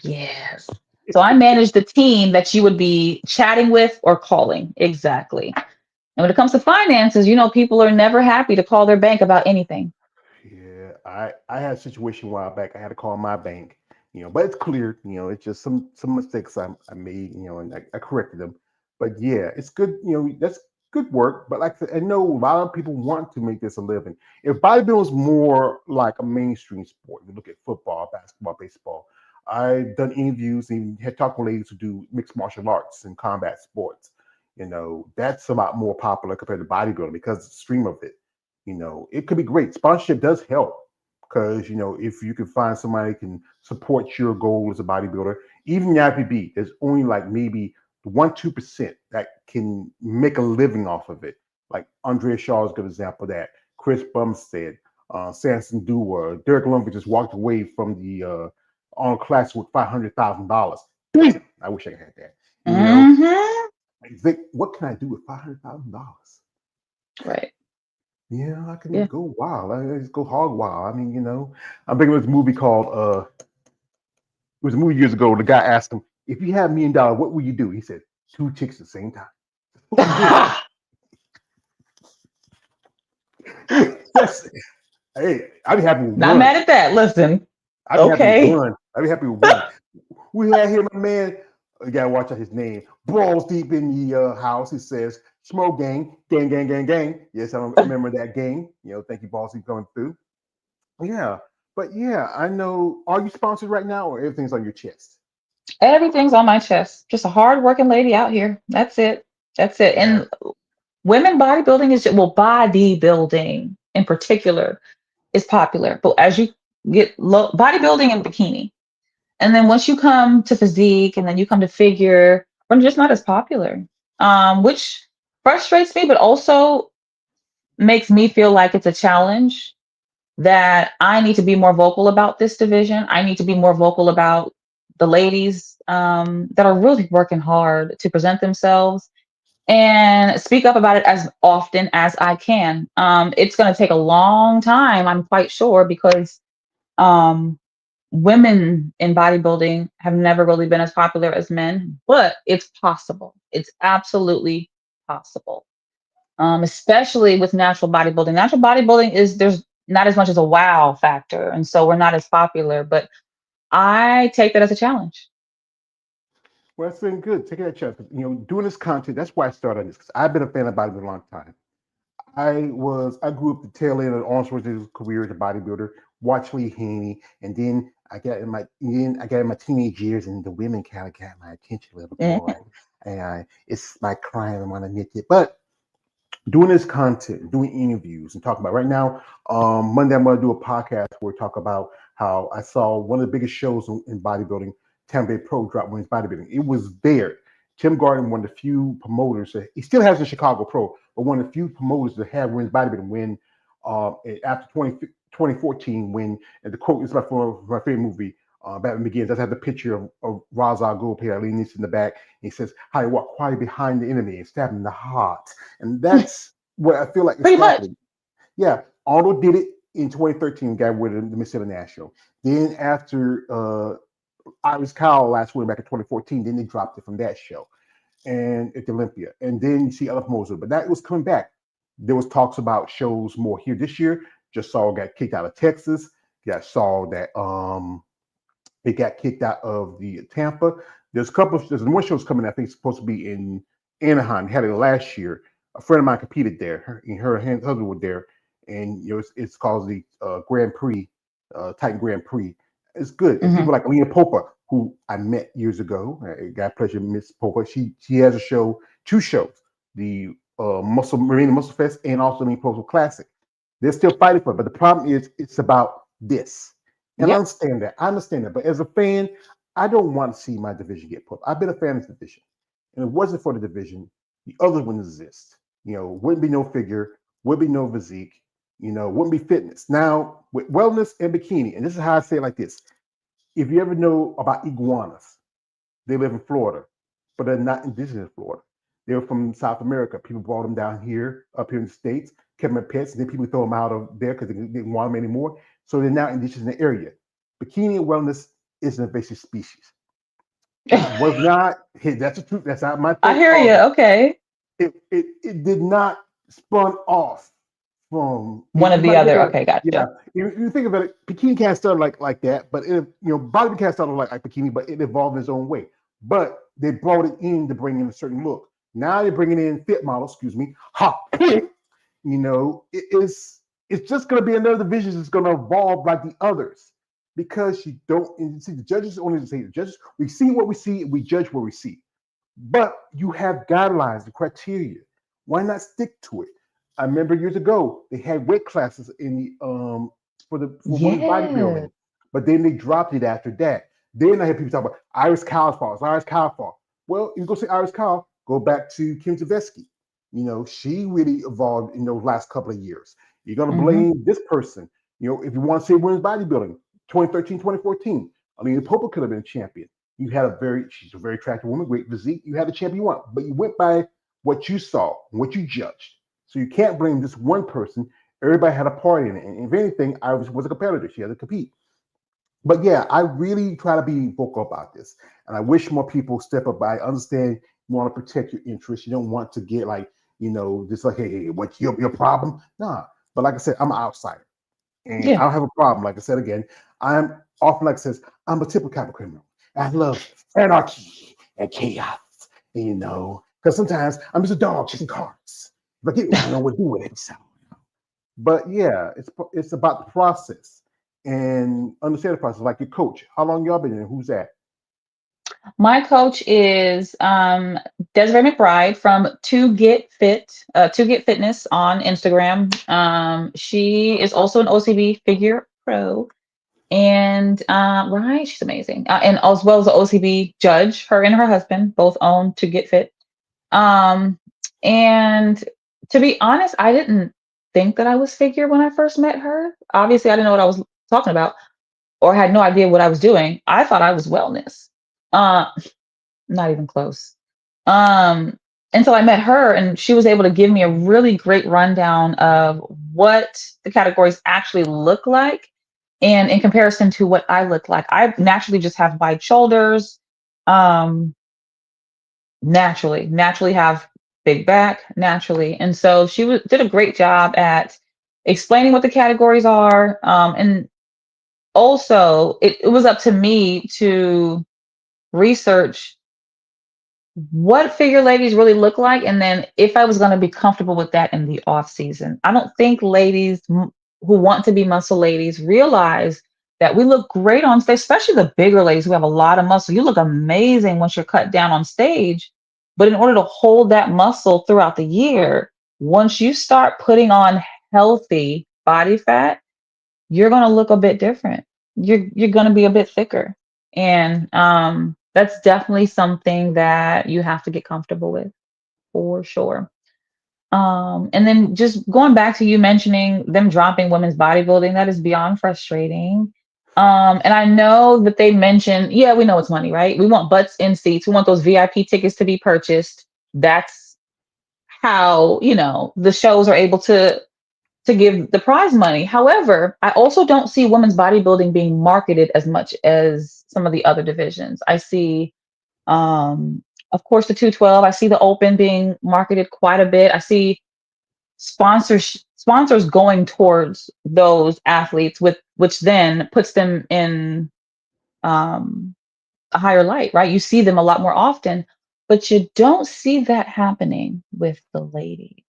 Yes. So I manage the team that you would be chatting with or calling. Exactly. And when it comes to finances, people are never happy to call their bank about anything. yeah, I had a situation a while back. I had to call my bank, but it's clear. It's just some mistakes I made, and I corrected them. But yeah, it's good. That's good work. But like I know a lot of people want to make this a living. If bodybuilding is more like a mainstream sport, you look at football, basketball, baseball. I've done interviews and had talked with ladies who do mixed martial arts and combat sports. That's a lot more popular compared to bodybuilding because of the stream of it. It could be great. Sponsorship does help because if you can find somebody who can support your goal as a bodybuilder, even the IPB, there's only like maybe 1-2% that can make a living off of it. Like Andrea Shaw is a good example of that. Chris Bumstead, Samson Dua, Derek Lundgren just walked away from the on class with $500,000. I wish I had that. Hmm. I think, what can I do with $500,000? Right. Yeah, I can Yeah. go wild. I just go hog wild. I mean, I'm thinking of this movie called was a movie years ago. The guy asked him, "If you had $1 million, what would you do?" He said, "Two chicks at the same time." Yes. Hey, I'd be happy with Not one. mad at that. Listen, I'd be happy with okay. one. I'd be happy with one. We had here, my man. You gotta watch out his name. Balls deep in the house. He says, "Smoke gang, gang, gang, gang, gang." Yes, I remember that gang. Thank you, Balls deep coming through. Yeah, but yeah, I know. Are you sponsored right now, or everything's on your chest? Everything's on my chest. Just a hard working lady out here. That's it. That's it. Yeah. And women bodybuilding is well, bodybuilding in particular is popular. But as you get low, bodybuilding and bikini, and then once you come to physique, and then you come to figure, we're just not as popular. Which frustrates me, but also makes me feel like it's a challenge that I need to be more vocal about this division. I need to be more vocal about the ladies that are really working hard to present themselves and speak up about it as often as I can. It's going to take a long time, I'm quite sure, because um, women in bodybuilding have never really been as popular as men, but it's possible. It's absolutely possible. Especially with natural bodybuilding. Natural bodybuilding is there's not as much as a wow factor, and so we're not as popular. But I take that as a challenge. Well, that's been good. Taking that chance. Doing this content. That's why I started on this because I've been a fan of bodybuilding a long time. I grew up the tail end of Arnold Schwarzenegger's career as a bodybuilder. Watched Lee Haney, and then I got in my teenage years, and the women kind of got my attention a little Mm. more. And it's my crime. I want to admit it, but doing this content, doing interviews, and talking about right now. Monday I'm going to do a podcast where we talk about how I saw one of the biggest shows in bodybuilding, Tampa Bay Pro drop women's bodybuilding. It was there. Tim Gordon, one of the few promoters, he still has the Chicago Pro, but one of the few promoters that have women's bodybuilding when after 2014, when, and the quote is my favorite movie, Batman Begins. I have the picture of Ra's al Ghul, Peter Leonis in the back. He says, "How you walk quietly behind the enemy and stab him in the heart." And that's what I feel like it's Pretty much. happening. Yeah, Arnold did it in 2013, got with the Mississippi National. Then after Iris Kyle last winter back in 2014, then they dropped it from that show and at the Olympia. And then you see other promoters, but that was coming back. There was talks about shows more here this year. Just saw got kicked out of Texas. Yeah, saw that they got kicked out of the Tampa. There's more shows coming. I think it's supposed to be in Anaheim. Had it last year. A friend of mine competed there. Her husband was there, and it's called the Grand Prix, Titan Grand Prix. It's good. And Hmm. people like Alina Popa, who I met years ago. I got pleasure to Miss Popa. She has a show, two shows, the Marina Muscle Fest and also the Popa Classic. They're still fighting for it, but the problem is it's about this. And I Yep. understand that. I understand that. But as a fan, I don't want to see my division get put. I've been a fan of the division. And if it wasn't for the division, the other wouldn't exist. Wouldn't be no figure, would be no physique, wouldn't be fitness. Now, with wellness and bikini, and this is how I say it like this. If you ever know about iguanas, they live in Florida, but they're not indigenous to Florida. They're from South America. People brought them down here, up here in the States, kept them as pets, and then people throw them out of there because they didn't want them anymore. So they're now indigenous in the area. Bikini wellness is an invasive species. It was not, hey, that's the truth. That's not my I thing. hear you. Okay. It did not spun off from One of you the might look other. at it. Okay, Yeah, gotcha. you think about it, bikini can't start like that, but bodybuilding can't start like bikini, but it evolved in its own way. But they brought it in to bring in a certain look. Now they're bringing in fit models. Excuse me. Ha! It's just going to be another division that's going to evolve like the others because you don't and see the judges only say the judges. We see what we see, and we judge what we see. But you have guidelines, the criteria. Why not stick to it? I remember years ago they had weight classes in the for women's Yeah. bodybuilding, but then they dropped it after that. Then I hear people talk about Iris Cow's fault. It's Iris Cow's fault. Well, you go see Iris Cow, go back to Kim Zavetsky. She really evolved in those last couple of years. You're gonna Hmm. blame this person. If you want to say women's bodybuilding, 2013, 2014, Alina Popa could have been a champion. She's a very attractive woman, great physique. You had the champion you want, but you went by what you saw and what you judged. So you can't blame this one person. Everybody had a part in it. And if anything, I was a competitor. She had to compete. But yeah, I really try to be vocal about this, and I wish more people step up. I understand you want to protect your interests. You don't want to get like just like, hey, what's your problem? Nah, but like I said, I'm an outsider, and I Yeah. don't have a problem. Like I said again, I'm often like I says, I'm a typical type of criminal. I love anarchy and chaos, because sometimes I'm just a dog chasing cars. If I get one, I know what to do with it. So. But yeah, it's about the process and understand the process. Like your coach, how long y'all been in? Who's that? My coach is Desiree McBride from To Get Fitness on Instagram. She is also an OCB figure pro, and right, she's amazing, and as well as an OCB judge. Her and her husband both own To Get Fit. Um, and to be honest, I didn't think that I was figure when I first met her. Obviously, I didn't know what I was talking about or had no idea what I was doing. I thought I was wellness. Uh, Not even close. Um, until I met her, and she was able to give me a really great rundown of what the categories actually look like. And in comparison to what I look like, I naturally just have wide shoulders. Um, naturally have big back, naturally. And so did a great job at explaining what the categories are. And also, it was up to me to research what figure ladies really look like, and then if I was going to be comfortable with that in the off season. I don't think who want to be muscle ladies realize that we look great on stage, especially the bigger ladies who have a lot of muscle. You look amazing once you're cut down on stage, but in order to hold that muscle throughout the year, once you start putting on healthy body fat, you're going to look a bit different. You're going to be a bit thicker, and that's definitely something that you have to get comfortable with for sure. And then just going back to you mentioning them dropping women's bodybuilding, that is beyond frustrating. And I know that they mentioned, yeah, we know it's money, right? We want butts in seats. We want those VIP tickets to be purchased. That's how, the shows are able to give the prize money. However, I also don't see women's bodybuilding being marketed as much as some of the other divisions. I see, um, of course, the 212. I see the Open being marketed quite a bit. I see sponsors going towards those athletes, with which then puts them in um, a higher light, right? You see them a lot more often, but you don't see that happening with the ladies.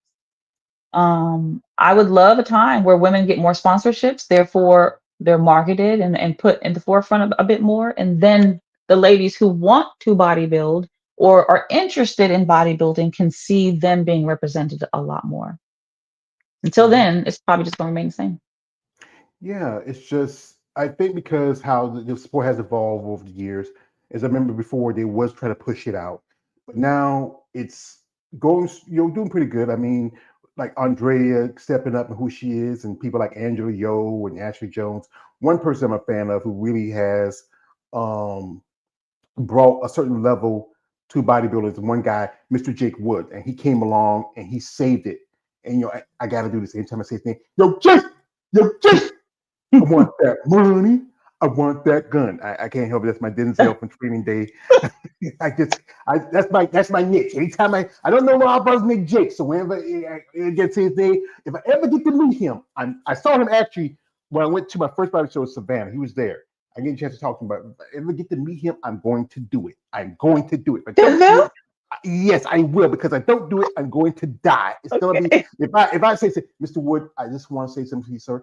I would love a time where women get more sponsorships, therefore they're marketed and put in the forefront a bit more. And then the ladies who want to bodybuild or are interested in bodybuilding can see them being represented a lot more. Until Mhm. then, it's probably just going to remain the same. Yeah, it's just I think because how the sport has evolved over the years. As I remember before, they was trying to push it out, but now it's going. Doing pretty good. I mean, like Andrea stepping up and who she is, and people like Angela Yo and Ashley Jones. One person I'm a fan of who really has um, brought a certain level to bodybuilding is one guy, Mr. Jake Wood, and he came along and he saved it. And I got to do this anytime I say his name. Yo Jake, I want that money. I want that gun. I can't help it. That's my Denzel from Training Day. I just, that's my niche. Anytime I don't know my brother's Nick Jake. So whenever it gets his name, if I ever get to meet him, I saw him actually when I went to my first body show in Savannah. He was there. I get a chance to talk to him. But if I ever get to meet him, I'm going to do it. I'm going to do it. If I don't do Denzel? it, yes, I will, because I don't do it, I'm going to die. It's gonna be Okay. if I say, Mr. Wood, I just want to say something to you, sir.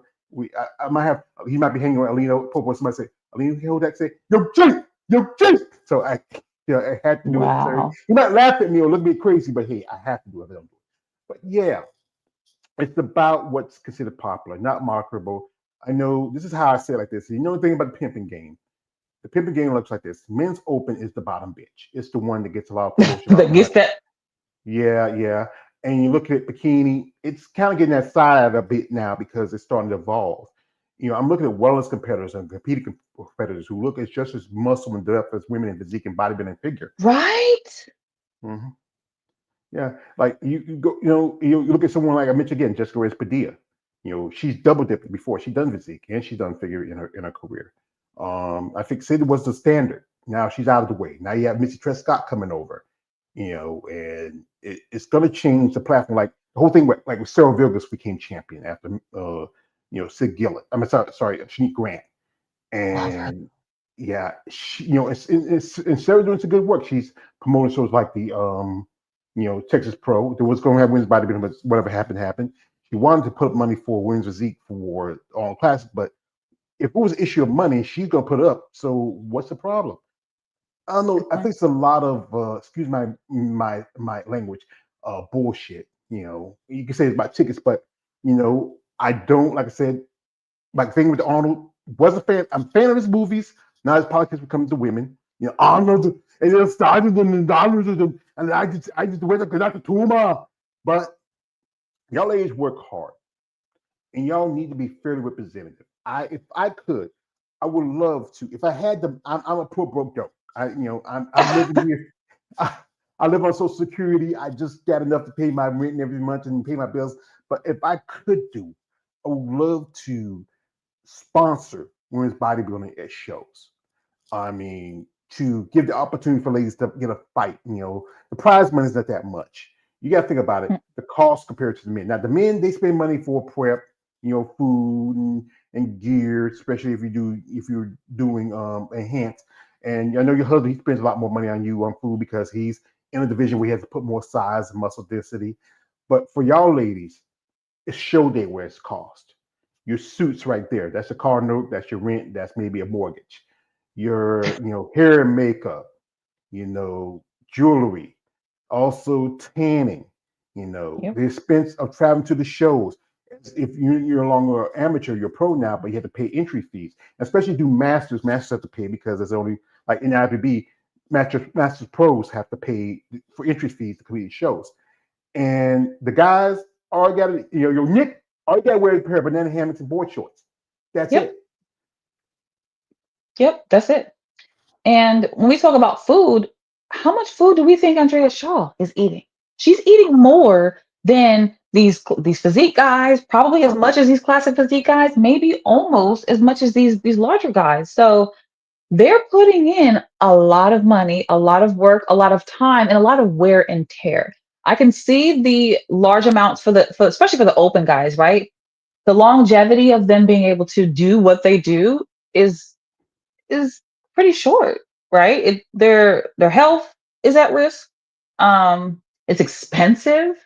I might have he might be hanging around Alino Popo. Somebody say, Alino, you hold that say, yo, Jake. So I had to do it, sir. Wow. You might laugh at me or look at me crazy, but hey, I have to do it. I don't do it. But yeah, it's about what's considered popular, not marketable. I know this is how I say it like this. You know the thing about the pimping game. The pimping game looks like this. Men's Open is the bottom bitch. It's the one that gets a lot of promotion, a lot That of gets money. that. Yeah, yeah. And you look at bikini, it's kind of getting that side a bit now because it's starting to evolve. I'm looking at wellness competitors and competing competitors who look as just as muscle and depth as women in physique and bodybuilding and figure. Right? Hmm. Yeah, like you go, you look at someone like I mentioned again, Jessica Reyes Padilla. She's double dipped before. She done physique and she done figure in her career. I think Sid was the standard. Now she's out of the way. Now you have Missy Trescott coming over, and it's going to change the platform. Like the whole thing, with Sarah Vilgas became champion after, Sid Gillett. I'm sorry, Shanique Grant, Wow. and yeah, and Sarah doing some good work. She's promoting shows like the Texas Pro. There was going to have women's bodybuilding, but whatever happened happened. She wanted to put up money for women's physique for on classic, but if it was an issue of money, she's gonna put it up. So what's the problem? I don't know. Good I point. think it's a lot of excuse my language, bullshit. You can say it's about tickets, but I don't like I said, like thing with Arnold, was a fan. I'm a fan of his movies. Now his politics becomes the women. Arnold and it started in the Arnold and I just went to Dr. Tuma. But y'all ladies work hard and y'all need to be fairly representative. If I could, I would love to. If I had the, I'm a poor broke dope. I'm living here. I, I live on Social Security. I just got enough to pay my rent every month and pay my bills. But if I could do, I would love to sponsor women's bodybuilding at shows. I mean, to give the opportunity for ladies to get a fight. The prize money is not that much. You got to think about it. The cost compared to the men. Now, the men they spend money for prep, food and gear, especially if you're doing enhanced. And I know your husband he spends a lot more money on you on food because he's in a division where he has to put more size and muscle density. But for y'all ladies, it's show day where it's cost. Your suits right there. That's a car note. That's your rent. That's maybe a mortgage. Your hair and makeup. Jewelry. Also tanning. Yep. The expense of traveling to the shows. If you're no longer an amateur, you're pro now, but you have to pay entry fees. Especially do masters. Masters have to pay because there's only like in IFBB, masters pros have to pay for entry fees to complete shows. And the guys all got to, your Nick, all you got to wear is a pair of banana hammocks and board shorts. That's Yep. it. Yep. That's it. And when we talk about food, how much food do we think Andrea Shaw is eating? She's eating more than these physique guys, probably as much as these classic physique guys, maybe almost as much as these larger guys. So they're putting in a lot of money, a lot of work, a lot of time, and a lot of wear and tear. I can see the large amounts for especially for the open guys, right? The longevity of them being able to do what they do is is pretty short, right? Their health is at risk. It's expensive,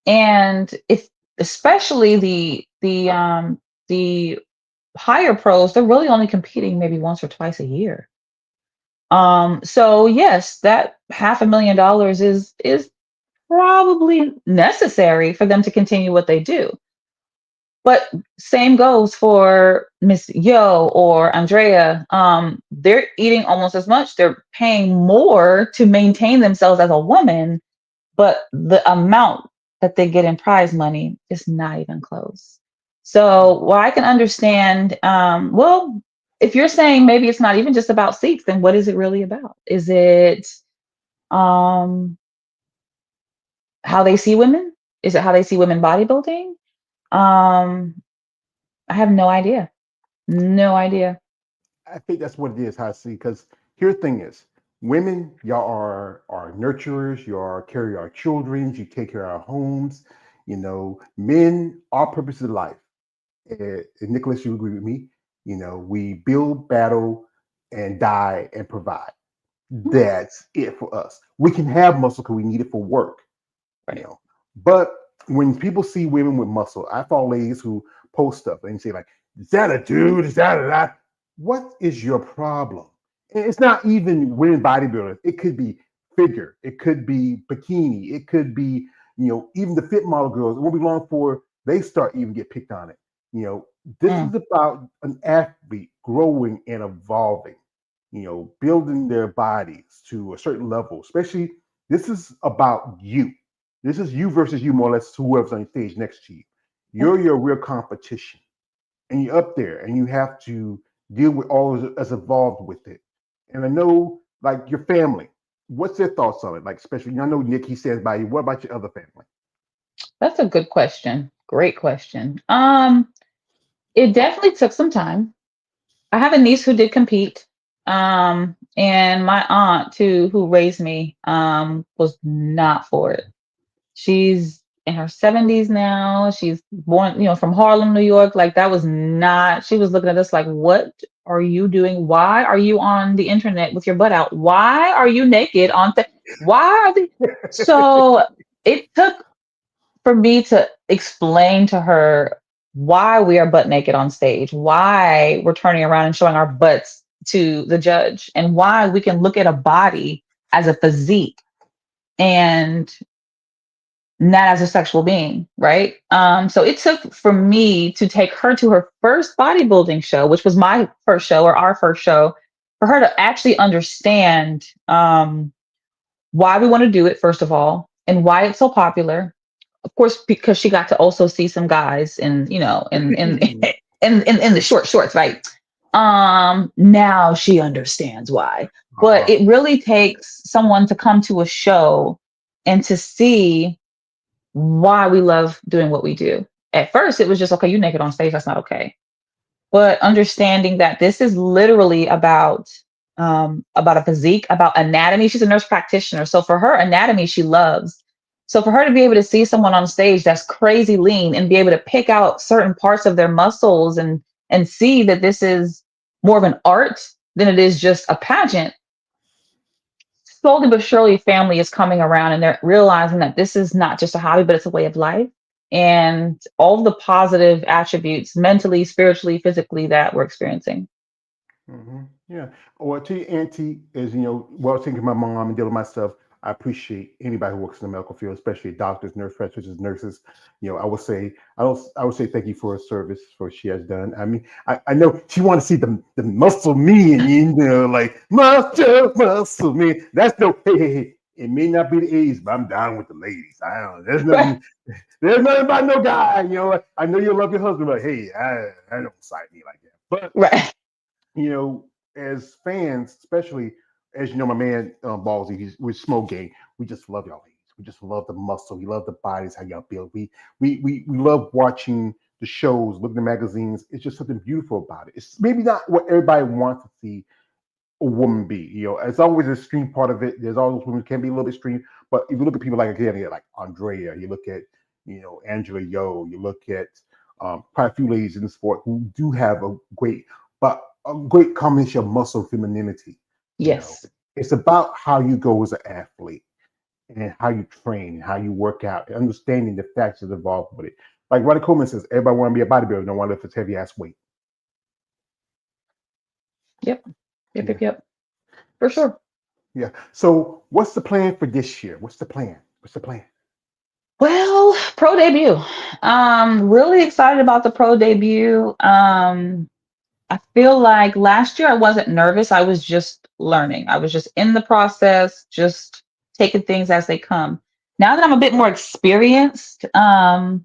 and if especially the higher pros, they're really only competing maybe once or twice a year. So yes, that $500,000 is probably necessary for them to continue what they do. But same goes for Miss Yo or Andrea. They're eating almost as much. They're paying more to maintain themselves as a woman, but the amount that they get in prize money is not even close. So, while I can understand, well, if you're saying maybe it's not even just about seats, then what is it really about? Is it um, how they see women? Is it how they see women bodybuilding? Um, I have no idea. No idea. I think that's what it is, how I see. Because here the thing is, women, y'all are nurturers. You are carry our children. You take care of our homes. Men, our purpose in life. And Nicholas, you agree with me? We build, battle, and die and provide. That's it for us. We can have muscle because we need it for work. you Right. know. But when people see women with muscle, I follow ladies who post stuff and say like, "Is that a dude? Is that a that?" What is your problem? And it's not even women bodybuilders. It could be figure. It could be bikini. It could be even the fit model girls. It won't be long before they start even get picked on it. This Mm, is about an athlete growing and evolving. Building their bodies to a certain level. Especially, this is about you. This is you versus you, more or less, whoever's on stage next to you. yep. You're your real competition, and you're up there, and you have to deal with all that's involved with it. And I know, like your family, what's their thoughts on it? Like, especially, I know Nick, he says by you. What about your other family? That's a good question. Great question. It definitely took some time. I have a niece who did compete. And my aunt too, who raised me, was not for it. She's in her 70s now. She's born, from Harlem, New York. Like that was not, she was looking at us like, what are you doing? Why are you on the internet with your butt out? Why are you naked why are they? So it took for me to explain to her why we are butt naked on stage, why we're turning around and showing our butts to the judge, and why we can look at a body as a physique and not as a sexual being, right? So it took for me to take her to her first bodybuilding show, which was my first show or our first show, for her to actually understand why we want to do it, first of all, and why it's so popular. Of course, because she got to also see some guys in the short shorts, right? Now she understands why. But Uh-huh. it really takes someone to come to a show and to see why we love doing what we do. At first, it was just okay, you naked on stage, that's not okay. But understanding that this is literally about a physique, about anatomy. She's a nurse practitioner, so for her, anatomy she loves. So for her to be able to see someone on stage that's crazy lean and be able to pick out certain parts of their muscles and see that this is more of an art than it is just a pageant, slowly but surely family is coming around and they're realizing that this is not just a hobby, but it's a way of life. And all the positive attributes mentally, spiritually, physically that we're experiencing. Yeah. Well, to your auntie is, well, thinking my mom and dealing with myself, I appreciate anybody who works in the medical field, especially doctors, nurse practitioners, nurses. I would say thank you for her service for what she has done. I mean, I know she want to see the muscle me and like muscle me. That's no hey. It may not be the age, but I'm down with the ladies. I don't. Right. There's nothing about no guy. Like, I know you love your husband, but hey, I don't excite me like that. But Right. you know, as fans, especially as you know, my man Ballsy, we're smoke gang. We just love y'all ladies. We just love the muscle. We love the bodies, how y'all build. We love watching the shows, looking at magazines. It's just something beautiful about it. It's maybe not what everybody wants to see a woman be. It's always a extreme part of it. There's all those women can be a little bit extreme, but if you look at people like again, like Andrea, you look at Angela Yo, you look at quite a few ladies in the sport who do have a great combination of muscle and femininity. You know, Yes. it's about how you go as an athlete and how you train and how you work out, and understanding the factors involved with it. Like Ronnie Coleman says, everybody want to be a bodybuilder, don't want to lift this heavy ass weight. Yep. Yep. Yeah. Yep. Yep. For sure. Yeah. So what's the plan for this year? What's the plan? What's the plan? Well, pro debut. Really excited about the pro debut. I feel like last year I wasn't nervous. I was just learning. I was just in the process, just taking things as they come. Now that I'm a bit more experienced, I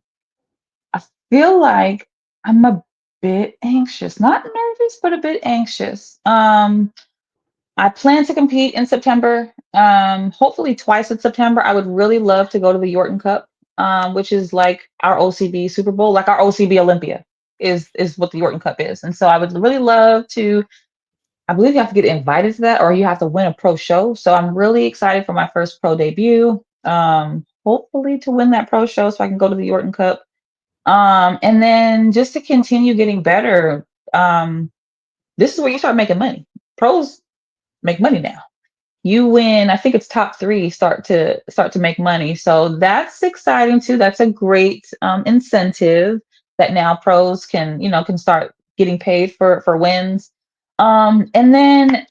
feel like I'm a bit anxious. Not nervous, but a bit anxious. I plan to compete in September, hopefully twice in September. I would really love to go to the Yorton Cup, which is like our OCB Super Bowl, like our OCB Olympia is what the Yorton Cup is. And so I would really love to. I believe you have to get invited to that, or you have to win a pro show. So I'm really excited for my first pro debut. Hopefully to win that pro show, so I can go to the Yorton Cup. And then just to continue getting better. This is where you start making money. Pros make money now. You win, I think it's top three start to make money. So that's exciting too. That's a great incentive that now pros can start getting paid for wins. And then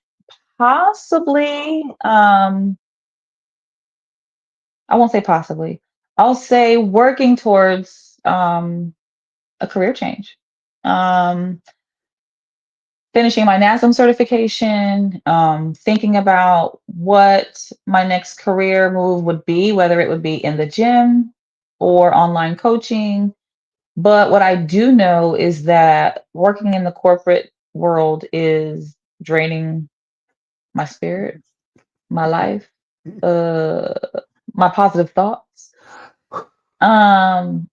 possibly, I won't say possibly, I'll say working towards a career change. Um, Finishing my NASM certification, thinking about what my next career move would be, whether it would be in the gym or online coaching. But what I do know is that working in the corporate world is draining my spirit, my life, uh, my positive thoughts. And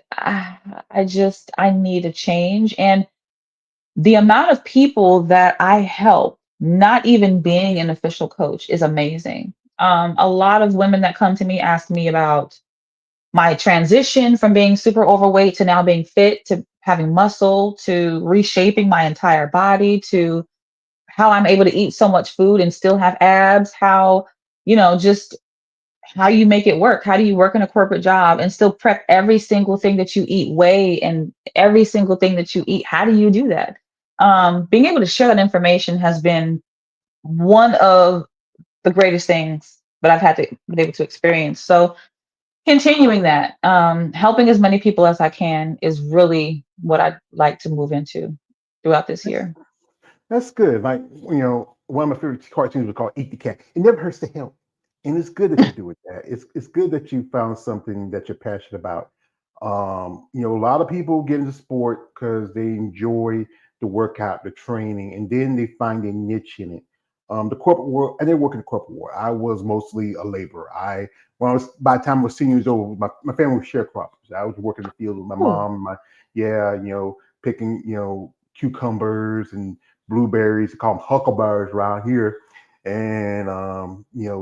I need a change. And The amount of people that I help, not even being an official coach, is amazing. A lot of women that come to me ask me about my transition from being super overweight to now being fit to having muscle to reshaping my entire body to how I'm able to eat so much food and still have abs, how, just how you make it work. How do you work in a corporate job and still prep every single thing that you eat, weigh and every single thing that you eat? How do you do that? Being able to share that information has been one of the greatest things that I've had to been able to experience. So continuing that, helping as many people as I can is really what I'd like to move into throughout this That's, year. that's good. Like, one of my favorite cartoons was called Eat the Cat. It never hurts to help. And it's good that you do it that. It's good that you found something that you're passionate about. A lot of people get into sport because they enjoy the workout, the training, and then they find a niche in it. The corporate world, I didn't work in the corporate world. I was mostly a laborer. When I was by the time I was 10 years old, my family was sharecroppers. I was working in the field with my Oh, mom, yeah, picking, cucumbers and blueberries. We call them huckleberries around here, and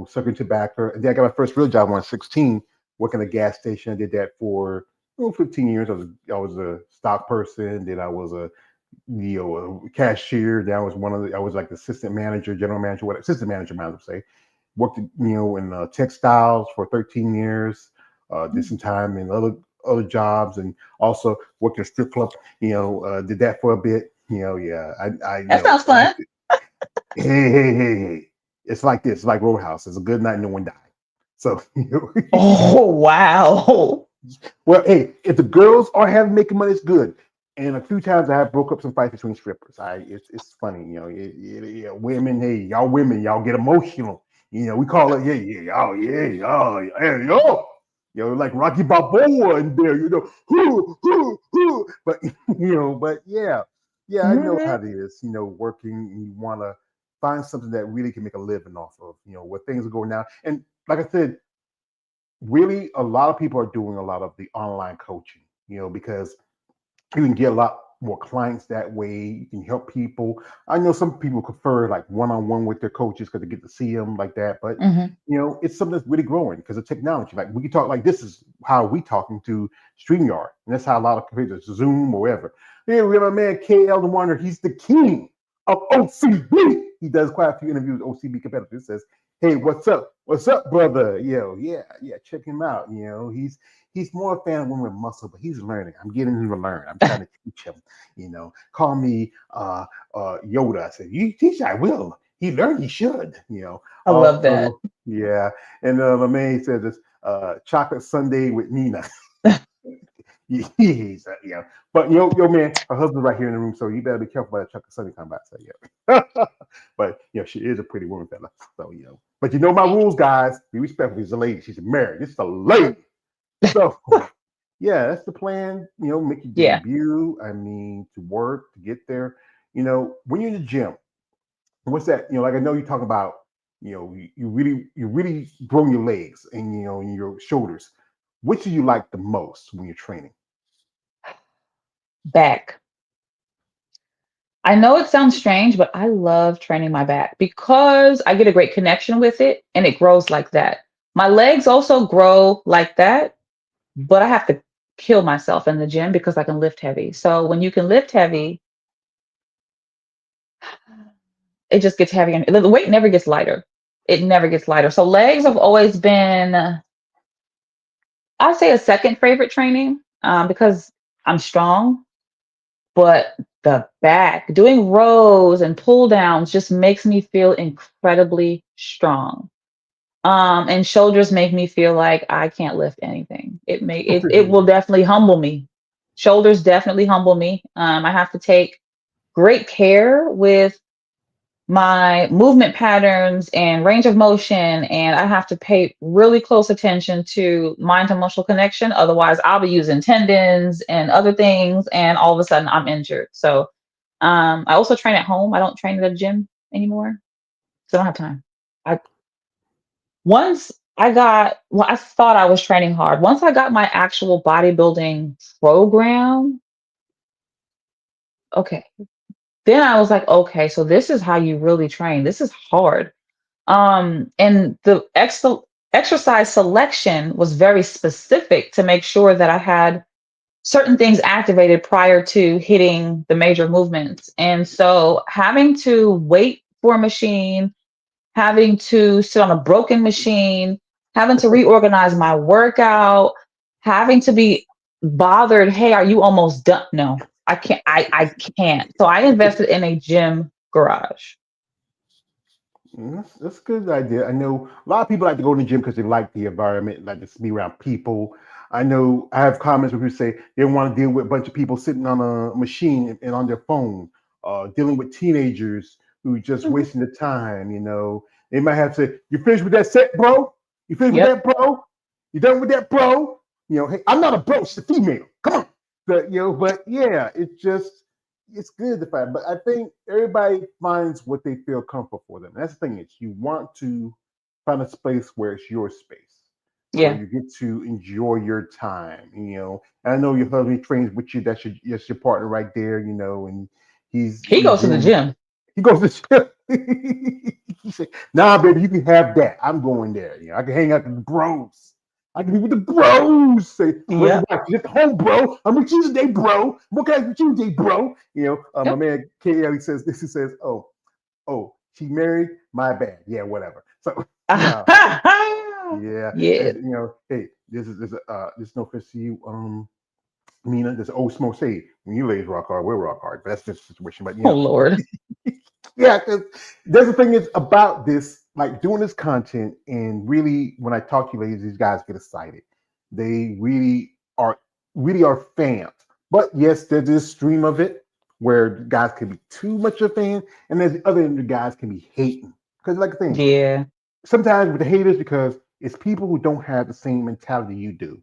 sucking tobacco. And then I got my first real job when I was 16, working at a gas station. I did that for 15 years. I was a stock person. Then I was a cashier. Then I was like the assistant manager, general manager, what assistant manager, I would say. Worked in textiles for 13 years. Did some time in other jobs, and also worked in a strip club. Did that for a bit. Yeah, I that sounds fun. liked it. Hey. It's like this. It's like Roadhouse. It's a good night. No one died. So, Oh, wow. well, hey, if the girls are having making money, it's good. And a few times I have broke up some fights between strippers. It's funny, women, hey, y'all get emotional. We call it, like Rocky Balboa in there, but but yeah, I know how Mhm. it is, working and you want to find something that really can make a living off of, where things are going now. And like I said, really a lot of people are doing a lot of the online coaching, because you can get a lot more clients that way. You can help people. I know some people prefer like one-on-one with their coaches because they get to see them like that, but Mhm. it's something that's really growing because of technology. Like we can talk like this is how we talking to StreamYard, and that's how a lot of computers, Zoom or whatever. Yeah, we have a man KL the Wonder. He's the king of OCB. He does quite a few interviews with OCB competitors. Says, "Hey, what's up? What's up, brother? Yeah, check him out. He's more a fan of women with muscle, but he's learning. I'm getting him to learn. I'm trying to teach him. Call me Yoda. I said, you teach, I will. He learned, he should. I love that. Also, yeah. And my man said this chocolate sundae with Mina. But yo, man, her husband's right here in the room, so you better be careful about that chocolate sundae coming back. So yeah. But she is a pretty woman, fella. So but you know my rules, guys. Be respectful. She's a lady. She's married. This is a lady. So yeah, that's the plan. Make your Yeah. debut. I mean, to work, to get there. When you're in the gym, what's that? Like I know you talk about, you really growing your legs and and your shoulders. Which do you like the most when you're training? Back. I know it sounds strange, but I love training my back because I get a great connection with it and it grows like that. My legs also grow like that, but I have to kill myself in the gym because I can lift heavy. So when you can lift heavy, it just gets heavier. And the weight never gets lighter. It never gets lighter. So legs have always been, I'd say, a second favorite training because I'm strong. But the back, doing rows and pull downs just makes me feel incredibly strong. And shoulders make me feel like I can't lift anything. It will definitely humble me. Shoulders definitely humble me. I have to take great care with my movement patterns and range of motion, and I have to pay really close attention to mind to muscle connection. Otherwise, I'll be using tendons and other things, and all of a sudden I'm injured. So I also train at home. I don't train at a gym anymore, so I don't have time. I once I got well, I thought I was training hard. Once I got my actual bodybuilding program, okay. then I was like, okay, so this is how you really train. This is hard. And the exercise selection was very specific to make sure that I had certain things activated prior to hitting the major movements. And so having to wait for a machine, having to sit on a broken machine, having to reorganize my workout, having to be bothered, hey, are you almost done? No, I can't. I can't. So I invested in a gym garage. That's a good idea. I know a lot of people like to go to the gym because they like the environment, like to be around people. I know I have comments where people say they don't want to deal with a bunch of people sitting on a machine and on their phone, dealing with teenagers who just Mhm. wasting the time. They might have to say, "You finished with that set, bro? You finished with Yep. that, bro? You done with that, bro?" Hey, I'm not a bro, she's a female. Come on. But yeah, it's good to find, but I think everybody finds what they feel comfortable for them. That's the thing is you want to find a space where it's your space, where Yeah. you get to enjoy your time. And I know your husband trains with you. That's your partner right there. And He he's goes to the doing. gym. He goes to. He said, "Nah, baby, you can have that. I'm going there. I can hang out with the bros. I can be with the bros. Say, where's your Yep. wife? She's at home, bro. I'm with you today, bro. What can I with you today, bro? My Yep. man Kelly says this. He says, oh, she married. My bad. Yeah, whatever. So, yeah, yeah. Yeah. Hey, this is no offense to you, Mina. This old smoke say when you ladies rock hard, we're rock hard. But that's just a situation. But Oh Lord. yeah, because there's the thing is about this, like doing this content, and really when I talk to you ladies, these guys get excited. They really are fans. But yes, there's this stream of it where guys can be too much of a fan, and there's the other end of guys can be hating. Because like the thing, Yeah. sometimes with the haters because it's people who don't have the same mentality you do,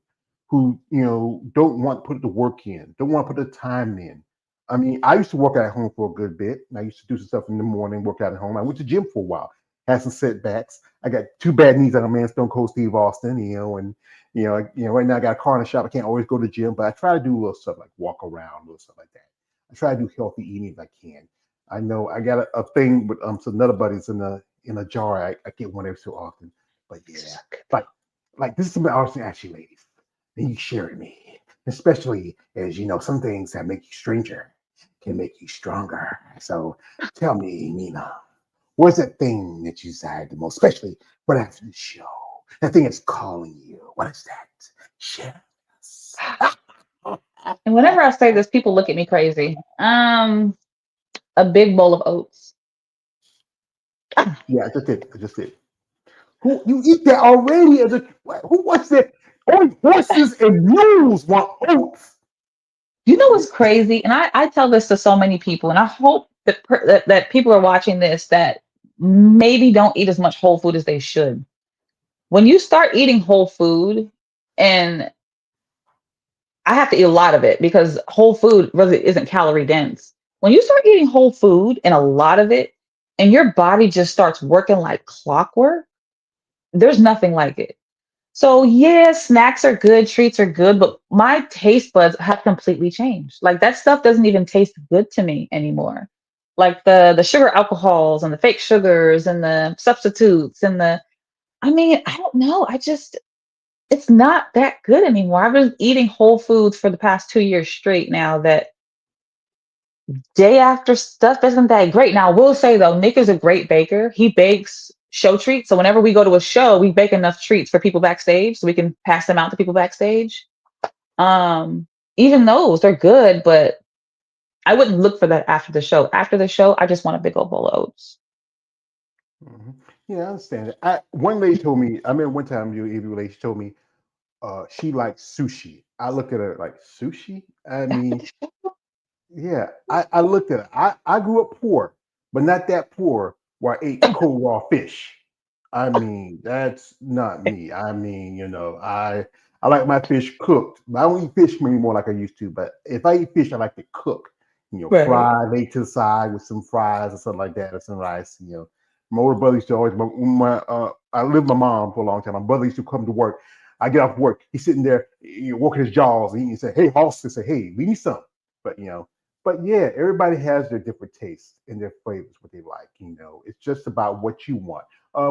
who don't want to put the work in, don't want to put the time in. I mean, I used to work out at home for a good bit. And I used to do some stuff in the morning, work out at home. I went to the gym for a while, had some setbacks. I got two bad knees like a man, Stone Cold Steve Austin, and right now I got a car in the shop. I can't always go to the gym, but I try to do a little stuff like walk around, little stuff like that. I try to do healthy eating if I can. I know I got a thing with some other buddies in a jar. I get one every so often. But yeah, like this is something I was going to ask you, ladies, and you share with me, especially as some things that make you stranger can make you stronger. So tell me, Mina, what's that thing that you desire the most, especially right after the show? That thing is calling you. What is that? Share us. And whenever I say this, people look at me crazy. A big bowl of oats. Yeah, I just did. I just did. Who you eat that already? Who wants that? Only horses and mules want oats. You know what's crazy? And I tell this to so many people, and I hope that people are watching this that maybe don't eat as much whole food as they should. When you start eating whole food, and I have to eat a lot of it because whole food really isn't calorie dense. When you start eating whole food and a lot of it, and your body just starts working like clockwork, there's nothing like it. So yeah, snacks are good, treats are good, but my taste buds have completely changed. Like that stuff doesn't even taste good to me anymore. Like the sugar alcohols and the fake sugars and the substitutes and the I mean, I don't know. I just it's not that good anymore. I've been eating whole foods for the past 2 years straight now that day after stuff isn't that great. Now I will say though, Nick is a great baker. He bakes show treats. So whenever we go to a show, we bake enough treats for people backstage so we can pass them out to people backstage. Um, Even those they're good, but I wouldn't look for that after the show. After the show, I just want a big old bowl of oats. Hmm. Yeah, I understand it. One lady told me. I remember one time you lady she told me she likes sushi. I looked at her like sushi. I After mean, the show, yeah. I looked at her. I grew up poor, but not that poor where I ate cold raw fish. I mean, that's not me. I mean, I like my fish cooked. I don't eat fish anymore like I used to. But if I eat fish, I like to cook. right. Fry, lay to the side with some fries or something like that, or some rice. My older brother used to always. I lived with my mom for a long time. My brother used to come to work. I get off work. He's sitting there, working his jaws, and he say, "Hey, Hoss," and say, "Hey, leave me some." But But yeah, everybody has their different tastes and their flavors, what they like. It's just about what you want.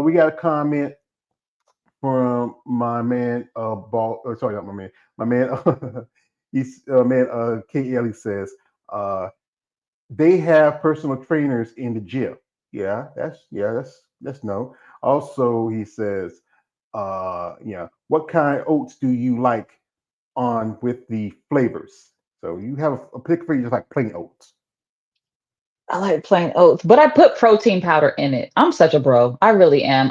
We got a comment from my man, Ball. Sorry, not my man. My man, he's man. K. Ellie says, uh, they have personal trainers in the gym. Yeah, that's no. Also, he says, what kind of oats do you like on with the flavors? So you have a pick for you just like plain oats. I like plain oats, but I put protein powder in it. I'm such a bro. I really am.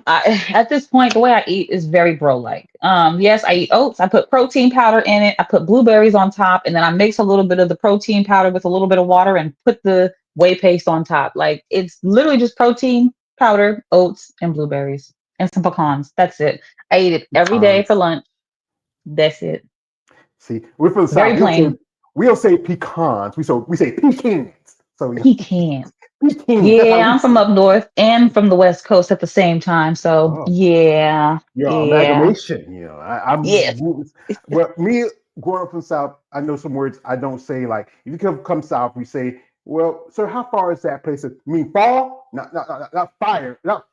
At this point, the way I eat is very bro like. Yes, I eat oats. I put protein powder in it. I put blueberries on top, and then I mix a little bit of the protein powder with a little bit of water and put the whey paste on top. Like it's literally just protein powder, oats, and blueberries and some pecans. That's it. I eat it every day for Pecans. lunch. That's it. See, we're from the Very south. plain. We don't say pecans. We say pecans. So Pecan. pecans. That's how Yeah, we I'm from say. up north and from the west coast at the same time. So Oh, yeah, yeah, amalgamation. I'm yes. well. Me growing up from the south, I know some words I don't say. Like if you come south, we say, "Well, sir, how far is that place?" I mean, far, not fire, not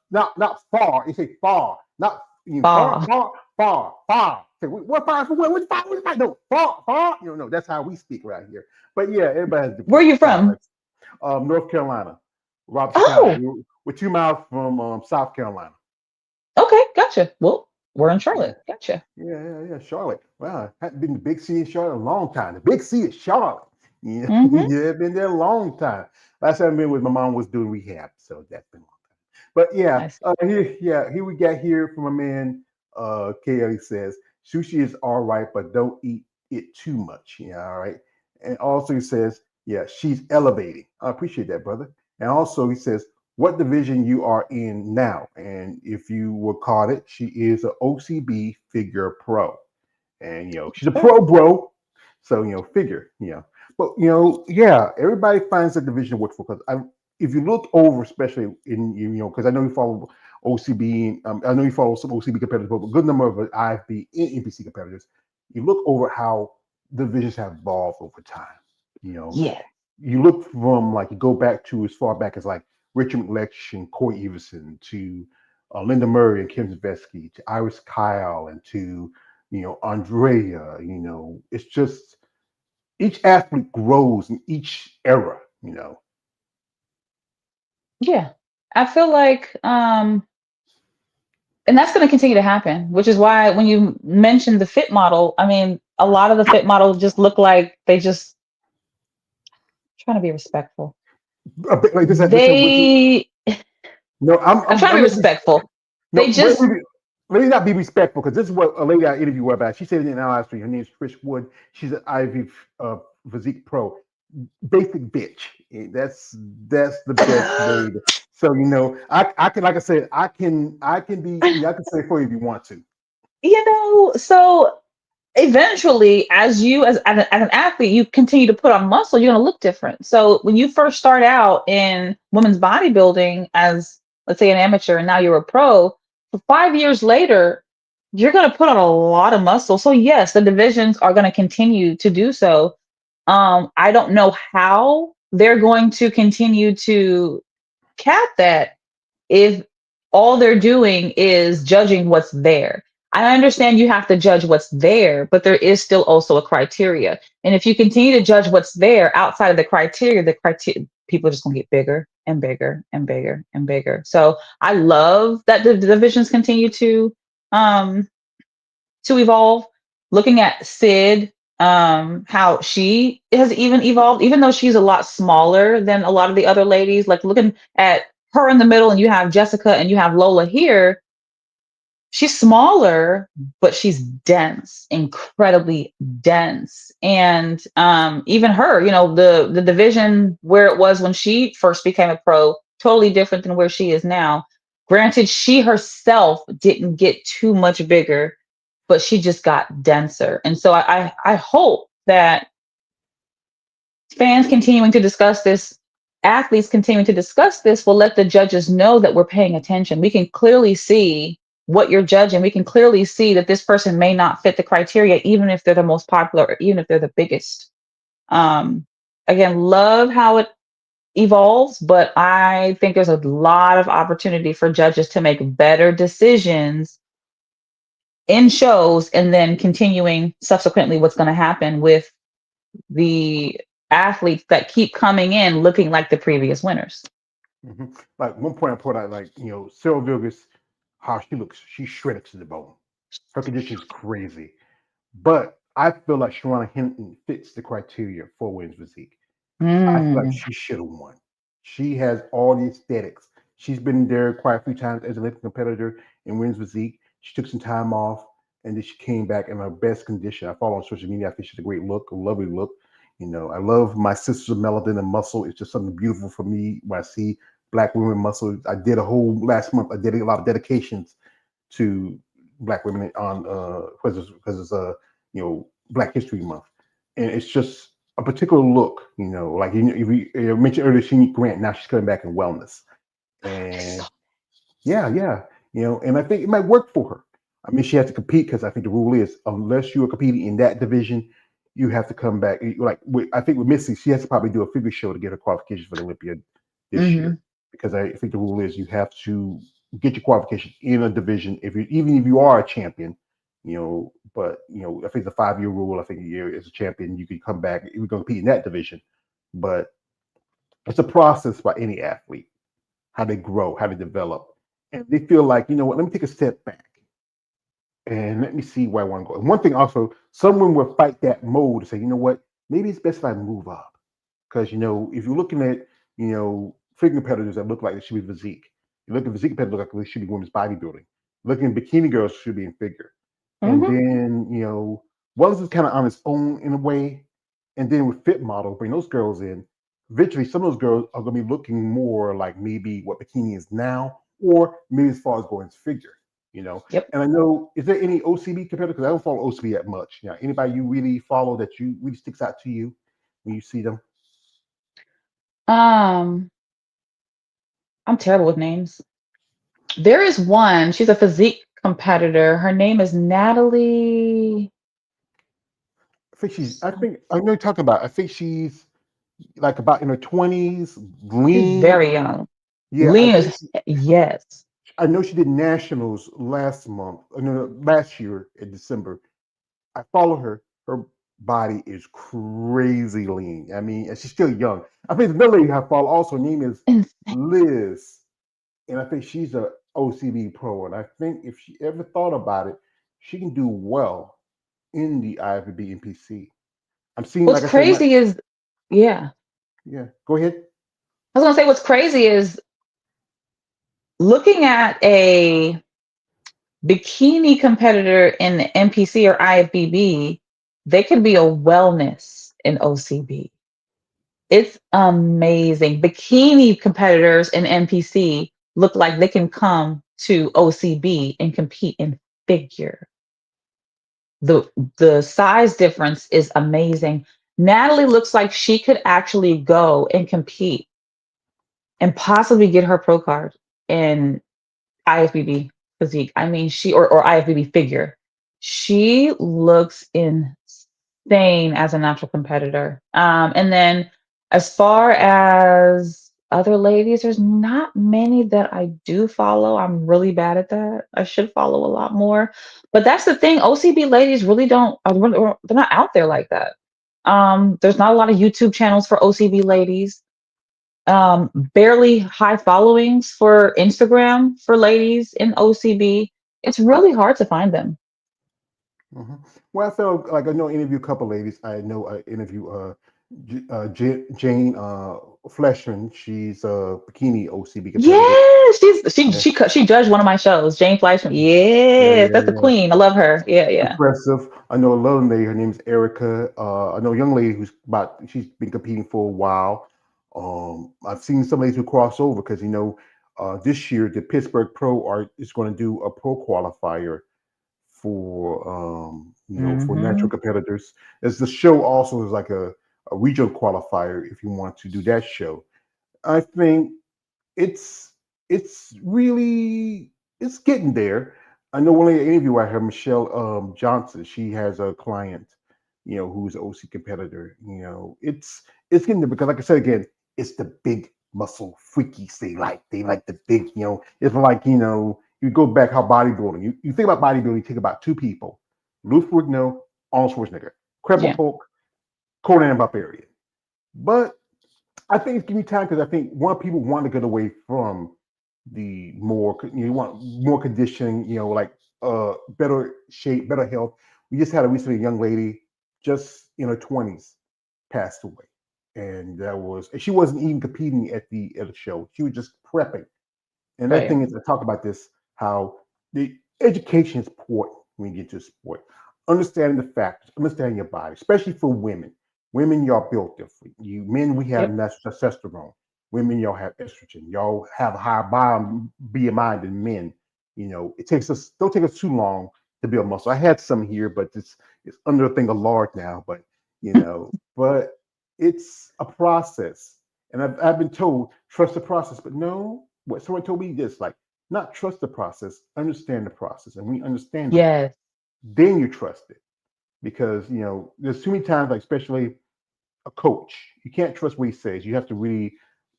far. You say far, not far, Fall. far. Say, what far? What far? What far? No, far, far. No, that's how we speak right here. But yeah, everybody has Where different are you from? dialects. North Carolina, Robertson County. Oh, We're 2 miles from South Carolina. okay, gotcha. Well, we're in Yeah. Charlotte. Gotcha. Yeah. Charlotte. Wow, hadn't been the big city in Charlotte in a long time. The big city is Charlotte. Yeah, Mm-hmm. yeah, been there a long time. Last time I been with my mom was doing rehab, so that's been a long time. But yeah, I see. here we got here from a man. Kelly says sushi is all right, but don't eat it too much. Yeah, all right. And also he says, yeah, she's elevating. I appreciate that, brother. And also he says, what division you are in now. And if you were caught it, she is an OCB figure pro. And she's a Sure. pro bro. So figure, But yeah, everybody finds that division works for because if you look over, especially in because I know you follow OCB, and, I know you follow some OCB competitors, but a good number of IFB and NPC competitors. You look over how divisions have evolved over time. You know, Yeah. you look from like you go back to as far back as like Richard McLetch and Corey Everson to Linda Murray and Kim Zvesky to Iris Kyle and to Andrea. It's just each athlete grows in each era. Yeah. I feel like and that's going to continue to happen, which is why when you mentioned the fit model, I mean, a lot of the fit models just look like they just trying to be respectful. A bit like this. They No, I'm trying to be I'm gonna be respectful. no. They just Let me not be respectful because this is what a lady I interviewed about. She said it in our last week. Her name is Trish Wood. She's an Ivy physique pro. Basic bitch. That's the best way. So I can like I said I can be I can say for you if you want to. so eventually as an athlete you continue to put on muscle, you're going to look different. So when you first start out in women's bodybuilding as, let's say, an amateur, and now you're a pro, for 5 years later you're going to put on a lot of muscle. So yes, the divisions are going to continue to do so. I don't know how they're going to continue to cap that if all they're doing is judging what's there. I understand you have to judge what's there, but there is still also a criteria. And if you continue to judge what's there outside of the criteria, people are just gonna get bigger and bigger and bigger and bigger. So I love that the divisions continue um to evolve. Looking at Sid, how she has even evolved, even though she's a lot smaller than a lot of the other ladies. Like looking at her in the middle, and you have Jessica and you have Lola here. She's smaller, but she's dense, incredibly dense. And even her, the division where it was when she first became a pro, totally different than where she is now. Granted, she herself didn't get too much bigger, but she just got denser. And so I hope that fans continuing to discuss this, athletes continuing to discuss this, will let the judges know that we're paying attention. We can clearly see what you're judging. We can clearly see that this person may not fit the criteria, even if they're the most popular, or even if they're the biggest. Um, again, love how it evolves, but I think there's a lot of opportunity for judges to make better decisions in shows and then continuing subsequently what's going to happen with the athletes that keep coming in looking like the previous winners. Like one point I put out, like Sarah Vilgus, how she looks, she's shredded to the bone. Her condition is crazy, but I feel like Shawana Hinton fits the criteria for women's physique. I feel like Mm, she should have won. She has all the aesthetics. She's been there quite a few times as an Olympic competitor in women's physique. She took some time off and then she came back in her best condition. I follow on social media. I think she's a great look, a lovely look. I love my sisters of melanin and muscle. It's just something beautiful for me when I see black women muscle. I did a whole last month. I did a lot of dedications to black women on because it's Black History Month, and it's just a particular look. Like you mentioned earlier, Shanique Grant. Now she's coming back in wellness, I and saw. yeah, yeah, and I think it might work for her. I mean, she has to compete because I think the rule is unless you are competing in that division, you have to come back. Like I think with Missy, she has to probably do a figure show to get her qualifications for the Olympia this year Hmm. because I think the rule is you have to get your qualification in a division if you even if you are a champion. But I think the 5-year rule. I think a year as a champion, you can come back. You're going to compete in that division, but it's a process by any athlete how they grow, how they develop. And they feel like, you know what, let me take a step back and let me see where I want to go. And one thing also, someone will fight that mode and say, you know what, maybe it's best if I move up. Because, if you're looking at, figure competitors that look like they should be physique, you look at physique competitors like they should be women's bodybuilding. Looking at bikini girls should be in figure. And Hmm. then, wellness is kind of on its own in a way. And then with fit model, bring those girls in. Eventually, some of those girls are going to be looking more like maybe what bikini is now, or maybe as far as going to figure. You know, Yep. and I know, is there any OCB competitor? Because I don't follow OCB that much. Anybody you really follow that you really sticks out to you when you see them? Um, I'm terrible with names. There is one. She's a physique competitor. Her name is Natalie. I know you're talking about. I think she's like about in her 20s, She's lean. very young. Yeah, I Lean think is yes. I know she did nationals last month. No, last year in December. I follow her. Her body is crazy lean. I mean, and she's still young. I think the middle lady I follow also, her name is Insane. Liz, and I think she's a OCB pro. And I think if she ever thought about it, she can do well in the IFBB and PC. I'm seeing, What's like I said, crazy is, yeah. yeah. Go ahead. I was gonna say what's crazy is looking at a bikini competitor in the NPC or IFBB, they can be a wellness in OCB. It's amazing. Bikini competitors in NPC look like they can come to OCB and compete in figure. The size difference is amazing. Natalie looks like she could actually go and compete and possibly get her pro card in IFBB physique. I mean, or IFBB figure. She looks insane as a natural competitor. And then as far as other ladies, there's not many that I do follow. I'm really bad at that. I should follow a lot more. But that's the thing. OCB ladies really don't. They're not out there like that. There's not a lot of YouTube channels for OCB ladies, barely high followings for Instagram for ladies in OCB. It's really hard to find them. Hmm. Well, I felt like I know I interview a couple ladies. I know I interview Jane Fleshman. She's a bikini OCB competitor. Yeah, Yeah, she judged one of my shows, Jane Fleischman. yeah, Yes, yeah, that's the yeah. queen. I love her. Yeah, yeah. Impressive. I know a little lady. Her name is Erica. I know a young lady who's about. She's been competing for a while. I've seen some ladies who cross over because this year the Pittsburgh Pro Art is going to do a pro qualifier for for natural Hmm. competitors. As the show also is like a regional qualifier if you want to do that show. I think it's it's really it's getting there. I know one of the interview I heard Michelle Johnson. She has a client, who's an OC competitor. It's getting there because, like I said again, it's the big muscle freakies they like. They like the big, it's like, you go back how bodybuilding. You think about bodybuilding, you think about two people: Lou Ferrigno, Arnold Schwarzenegger, Credible Yeah. Hulk, Conan Barbarian. But I think it's giving me time because I think one people want to get away from the more you want more conditioning, like better shape, better health. We just had a recently young lady just in her 20s passed away. And she wasn't even competing at the show. She was just prepping. And that Right. thing is, I talk about this, how the education is important when you get to sport. Understanding the factors, understanding your body, especially for women. Women, y'all built different. You men, we have Yep. natural testosterone. Women, y'all have estrogen. Y'all have a higher BMI than men. It takes us don't take us too long to build muscle. I had some here, but it's under a thing of lard now. But it's a process. And I've been told trust the process, but no, what someone told me this, like, not trust the process, understand the process. And when you understand it, Yes. then you trust it. Because, there's too many times, like, especially a coach, you can't trust what he says. You have to really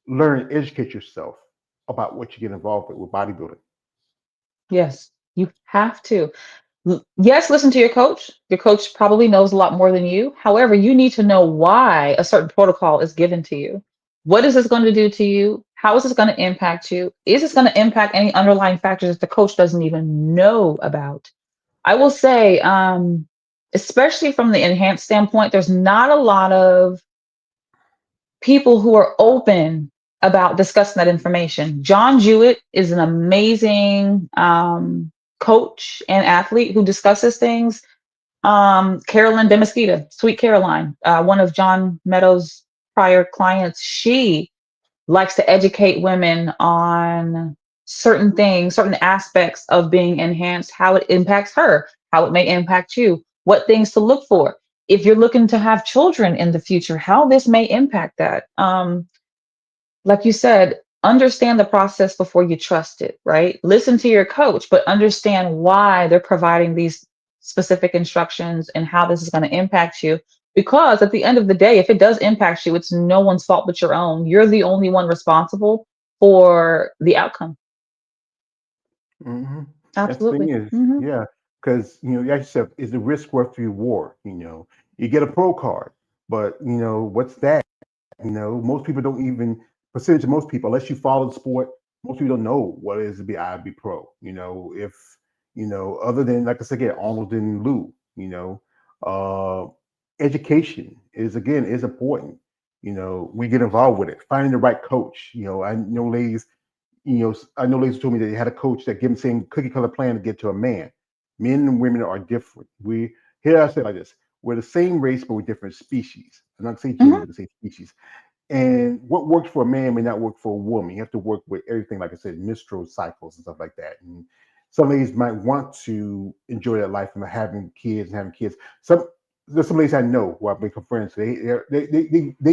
learn, educate yourself about what you get involved with bodybuilding. Yes. You have to. Yes, listen to your coach. Your coach probably knows a lot more than you. However, you need to know why a certain protocol is given to you. What is this going to do to you? How is this going to impact you? Is this going to impact any underlying factors that the coach doesn't even know about? I will say, especially from the enhanced standpoint, there's not a lot of people who are open about discussing that information. John Jewett is an amazing coach and athlete who discusses things. Carolyn Demasquita, Sweet Caroline, one of John Meadows' prior clients, she likes to educate women on certain things, certain aspects of being enhanced, how it impacts her, how it may impact you, what things to look for. If you're looking to have children in the future, how this may impact that. Like you said, understand the process before you trust it, right? Listen to your coach, but understand why they're providing these specific instructions and how this is going to impact you. Because at the end of the day, if it does impact you, it's no one's fault but your own. You're the only one responsible for the outcome. hmm That's the thing Absolutely. is, Hmm. yeah, because like you said, is the risk worth the reward? You get a pro card, but what's that? Most people don't even percentage of most people, unless you follow the sport, most people don't know what it is to be IB pro. If other than, like I said again, Arnold and Lou. Uh, Education is important. We get involved with it, finding the right coach. I know ladies told me that they had a coach that gave them same cookie cutter plan to get to a man. Men and women are different. Here I say it like this: we're the same race, but we're different species. I'm not saying gender, Hmm. but say species. And what works for a man may not work for a woman. You have to work with everything, like I said, menstrual cycles and stuff like that. And some ladies might want to enjoy that life and having kids and having kids. There's some ladies I know who I've become friends. They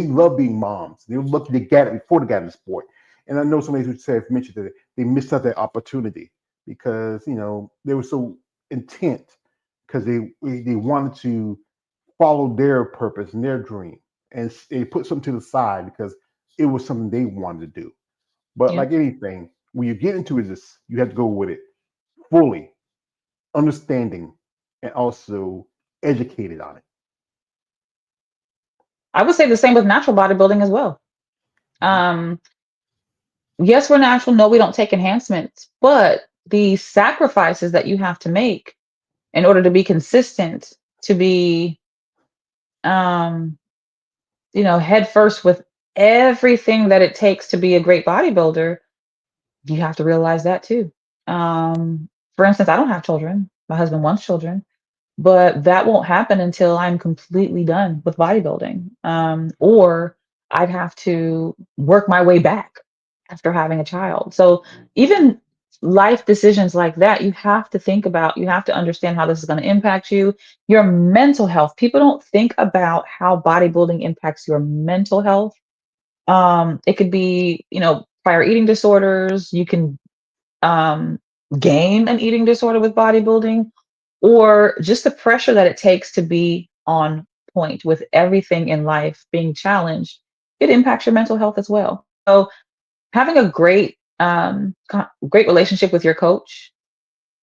love being moms. They're lucky to get it before they got in the sport. And I know some ladies who have mentioned that they missed out that opportunity because they were so intent because they wanted to follow their purpose and their dream, and they put something to the side because it was something they wanted to do. But Yeah. like anything, when you get into this, you have to go with it fully, understanding, and also educated on it. I would say the same with natural bodybuilding as well. Mhm. Um, yes, we're natural. No, we don't take enhancements, but the sacrifices that you have to make in order to be consistent, to be um, head first with everything that it takes to be a great bodybuilder, you have to realize that too. For instance, I don't have children. My husband wants children, but that won't happen until I'm completely done with bodybuilding. Or I'd have to work my way back after having a child. So even life decisions like that, you have to think about, you have to understand how this is going to impact you, your mental health. People don't think about how bodybuilding impacts your mental health. It could be, prior eating disorders. You can um, gain an eating disorder with bodybuilding, or just the pressure that it takes to be on point with everything in life being challenged. it impacts your mental health as well. So having a great relationship with your coach,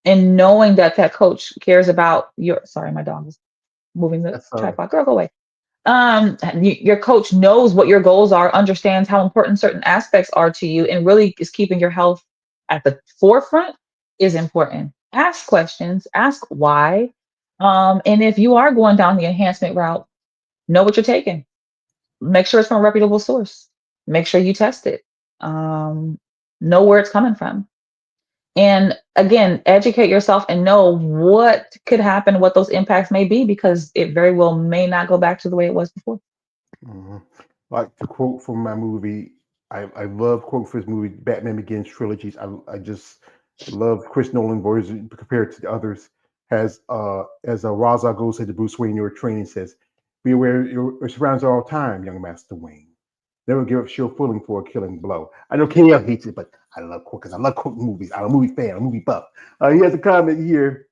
and knowing that that coach cares about your, sorry, my dog is moving the That's sorry. tripod. Girl, go away. Your coach knows what your goals are, understands how important certain aspects are to you, and really is keeping your health at the forefront is important. Ask questions, ask why. And if you are going down the enhancement route, know what you're taking. Make sure it's from a reputable source. Make sure you test it. Um, know where it's coming from. And again, educate yourself and know what could happen, what those impacts may be, because it very well may not go back to the way it was before. hmm Like to quote from my movie, I love quote for his movie Batman Begins trilogies. I just love Chris Nolan version compared to the others. Has as Ra's al Ghul said to Bruce Wayne, your training says, "Be aware your surroundings are all time, young Master Wayne. Never give up your fooling for a killing blow." I know KL hates it, but I love quote because I love quote movies. I'm a movie fan, I'm a movie buff. He has a comment here.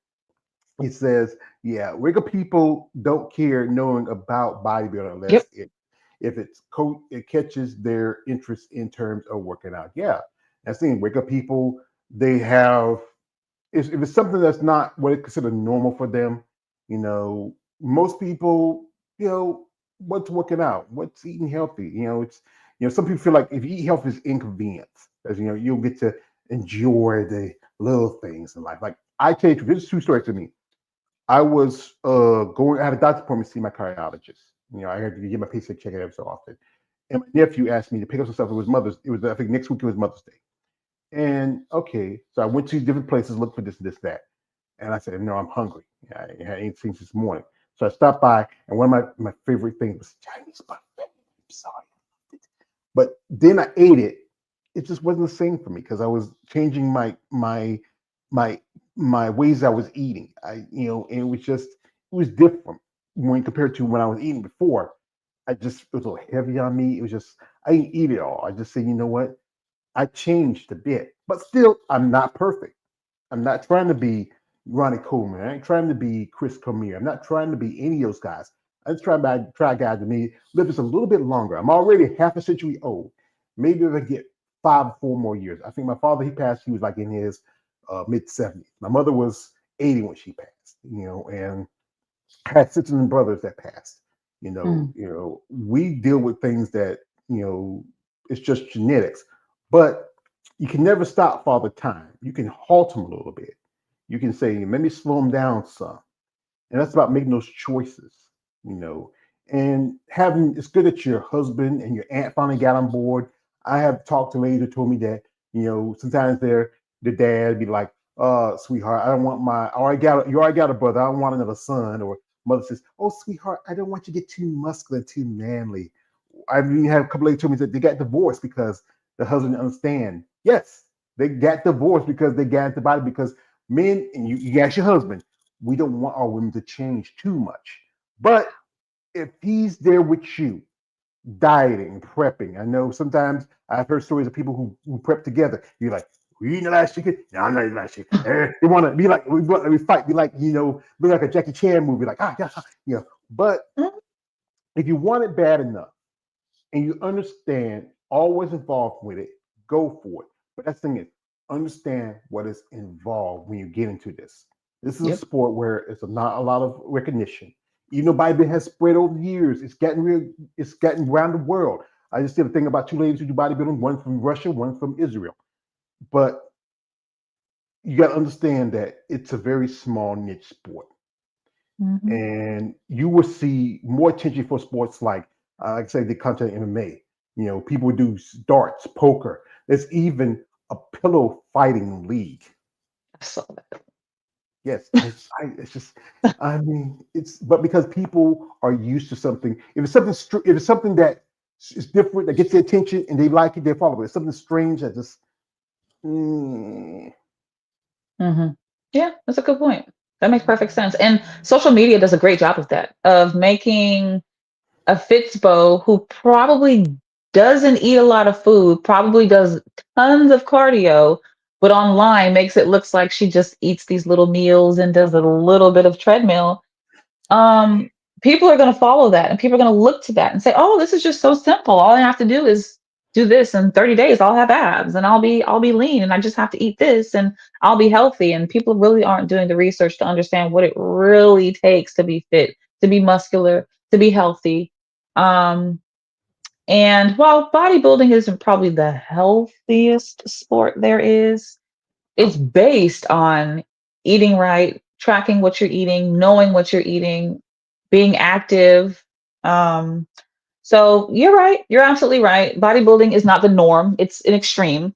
He says, "Yeah, regular people don't care knowing about bodybuilding Yep. unless if it catches their interest in terms of working out." Yeah, that's the thing. Regular people, they have if it's something that's not what is considered normal for them, most people, what's working out, what's eating healthy, it's some people feel like if you eat healthy is inconvenience, as you'll get to enjoy the little things in life. Like I tell you, this is true story to me. I was I had a doctor's appointment to see my cardiologist. I had to get my pacemaker checked every so often. And my nephew asked me to pick up some stuff. It was I think next week it was Mother's Day. And okay, so I went to different places, looked for this, that. And I said, no, I'm hungry. I ain't seen this morning. So I stopped by, and one of my favorite things was Chinese buffet. I'm sorry. But then I ate it. It just wasn't the same for me because I was changing my my ways I was eating. And it was different when compared to when I was eating before. It was a little heavy on me. It was just I didn't eat it all. I just said, you know what? I changed a bit, but still, I'm not perfect. I'm not trying to be Ronnie Coleman. I ain't trying to be Chris Cormier. I'm not trying to be any of those guys. I'm just trying to try guys to me live just a little bit longer. I'm already half a century old. Maybe if I get 5 or 4 more years. I think my father, he passed, he was like in his mid 70s. My mother was 80 when she passed, and I had sisters and brothers that passed. Mm. We deal with things that, it's just genetics. But you can never stop Father Time. You can halt him a little bit. You can say, let me slow him down some. And that's about making those choices, you know. And having it's good that your husband and your aunt finally got on board. I have talked to ladies who told me that, sometimes the dad be like, sweetheart, I don't want you already got a brother, I don't want another son. Or mother says, oh, sweetheart, I don't want you to get too muscular, too manly. I mean, had a couple ladies told me that they got divorced because the husband didn't understand. Yes, they got divorced because they got into body because men, and you ask your husband, we don't want our women to change too much. But if he's there with you, dieting, prepping, I know sometimes I've heard stories of people who prep together. You're like, were you eating the last chicken? No, I'm not eating the last chicken. They want to be like, we fight, be like, be like a Jackie Chan movie, like, yeah, But if you want it bad enough and you understand always involved with it, go for it. But that's the thing is, understand what is involved when you get into this. This is a Yep. sport where it's not a lot of recognition. Even though Biden has spread over the years, it's gotten around the world. I just did a thing about two ladies who do bodybuilding, one from Russia, one from Israel. But you got to understand that it's a very small niche sport. Hmm. And you will see more attention for sports like I say, the content MMA. People do darts, poker. There's even a pillow fighting league. I saw that. Yes, it's just, I mean, it's but because people are used to something. If it's something that is different that gets their attention and they like it, they follow it. It's something strange that just, mm, Hmm. Yeah, that's a good point. That makes perfect sense. And social media does a great job of that, of making a Fitspo who probably doesn't eat a lot of food, probably does tons of cardio, but online makes it looks like she just eats these little meals and does a little bit of treadmill. Um, people are going to follow that, and people are going to look to that and say, oh, this is just so simple. All I have to do is do this, in 30 days I'll have abs, and I'll be lean, and I just have to eat this, and I'll be healthy. And people really aren't doing the research to understand what it really takes to be fit, to be muscular, to be healthy. um and while bodybuilding isn't probably the healthiest sport there is, it's based on eating right, tracking what you're eating, knowing what you're eating, being active. Um, so you're right. You're absolutely right. Bodybuilding is not the norm. It's an extreme.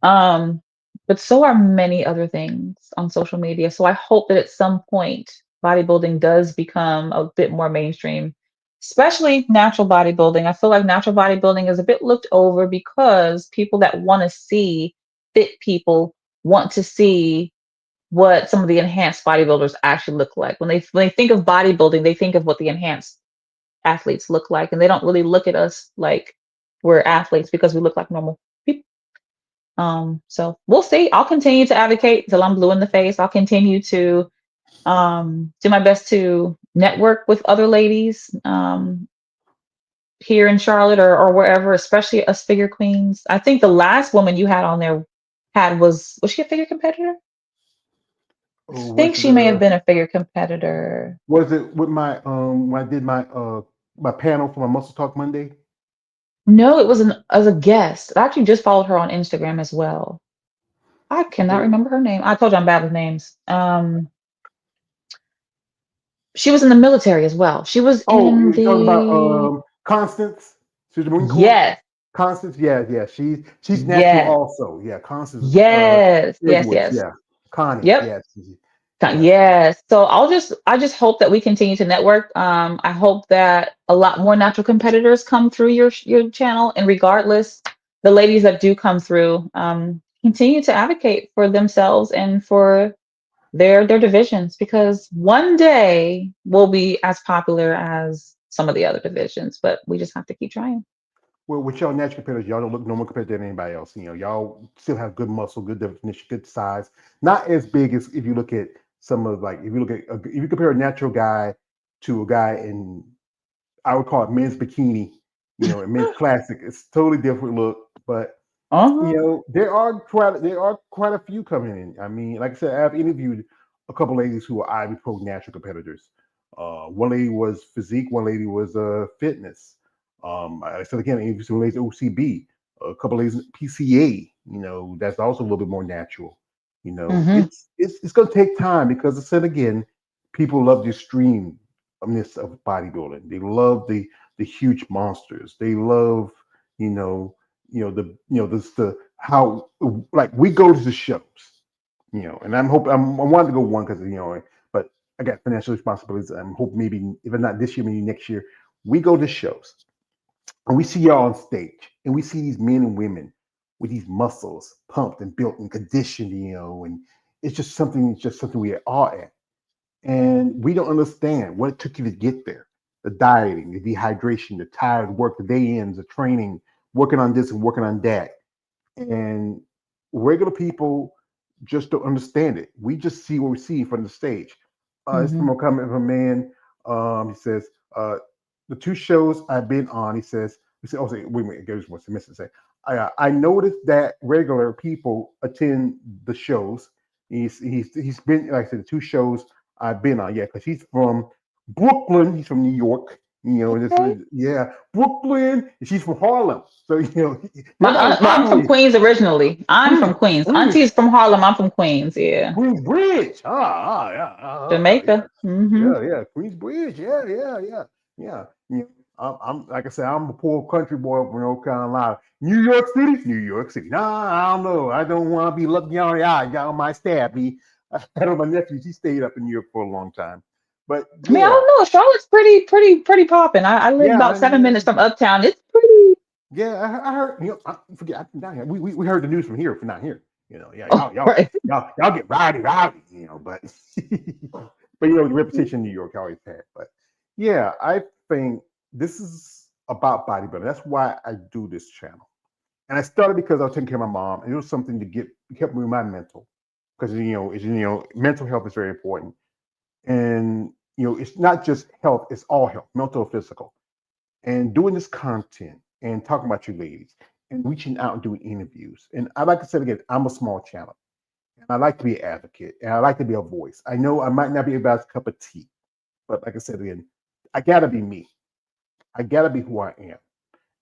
Um, but so are many other things on social media. So I hope that at some point bodybuilding does become a bit more mainstream, especially natural bodybuilding. I feel like natural bodybuilding is a bit looked over because people that want to see fit people want to see what some of the enhanced bodybuilders actually look like. When they think of bodybuilding, they think of what the enhanced athletes look like, and they don't really look at us like we're athletes because we look like normal people. So we'll see. I'll continue to advocate till I'm blue in the face. I'll continue to do my best to network with other ladies here in Charlotte, or wherever, especially us figure queens. I think the last woman you had on there had was she a figure competitor? I Oh, think was it she may have been a figure competitor. with my when I did my panel for my Muscle Talk Monday? No, it was as a guest. I actually just followed her on Instagram as well. I cannot Well, remember her name. I told you I'm bad with names. She was in the military as well. She was oh, in you're talking about the Constance? She's the Marine Corps. yes, Constance, yeah, yeah. She's natural yes, also. Yeah, Constance yes, yes, Edwards, yes. yeah. Connie, Yep. yes, yes. Yes. So I just hope that we continue to network. I hope that a lot more natural competitors come through your channel, and regardless, the ladies that do come through, continue to advocate for themselves and for their divisions, because one day we'll be as popular as some of the other divisions, but we just have to keep trying. Well, with y'all natural competitors, y'all don't look normal compared to anybody else. Y'all still have good muscle, good definition, good size. Not as big as if you look at some of like if you look at if you compare a natural guy to a guy in I would call it men's bikini, and men's classic. It's totally different look, but Uh-huh. there are quite a few coming in. I mean, like I said, I've interviewed a couple ladies who are Ivy Pro natural competitors. One lady was physique, one lady was fitness. I said again, I interviewed some ladies OCB, a couple ladies PCA. That's also a little bit more natural. Hmm. It's going to take time because I said again, people love the extremeness of bodybuilding. They love the huge monsters. They love you know this the how like we go to the shows, and I wanted to go one because but I got financial responsibilities. I'm hoping maybe if not this year, maybe next year, we go to shows and we see y'all on stage and we see these men and women with these muscles pumped and built and conditioned, and it's just something we are all at, and we don't understand what it took you to get there. The dieting, the dehydration, the tired work, the day ends, the training, working on this and working on that. And regular people just don't understand it. We just see what we see from the stage. It's Hmm. from a comment from a man. He says, the two shows I've been on, he said, oh, wait a minute, there's what's missing. Say, I noticed that regular people attend the shows. He's been, like I said, the two shows I've been on, yeah, because he's from Brooklyn, he's from New York, Okay. yeah, Brooklyn, and she's from Harlem. So, My they're not well, I'm from rivalry. Queens originally. I'm from Queens, Queens. Queens, Auntie's from Harlem. I'm from Queens. Yeah. Queensbridge. Yeah, yeah, Jamaica. Hmm. yeah. Queensbridge. Yeah. I'm like I said, I'm a poor country boy from North Carolina. New York City, New York City. Nah, I don't know. I don't want to be looking out the eye. Y'all might stab me. I had my nephew. He stayed up in New York for a long time. But I mean, I yeah, don't know. Charlotte's pretty popping. I live yeah, about 7 minutes from Uptown. It's pretty. yeah. I heard. I forget. I've been down here. We heard the news from here, from not here. Yeah, Oh, right. y'all get rowdy. But but the reputation in New York I always had. But yeah, I think this is about bodybuilding. That's why I do this channel. And I started because I was taking care of my mom, and it was something to kept me my mental, because mental health is very important. And it's not just health; it's all health, mental, physical. And doing this content and talking about you ladies and reaching out and doing interviews. And I like to say again, I'm a small channel. And I like to be an advocate and I like to be a voice. I know I might not be everybody's cup of tea, but like I said again, I gotta be me. I gotta be who I am.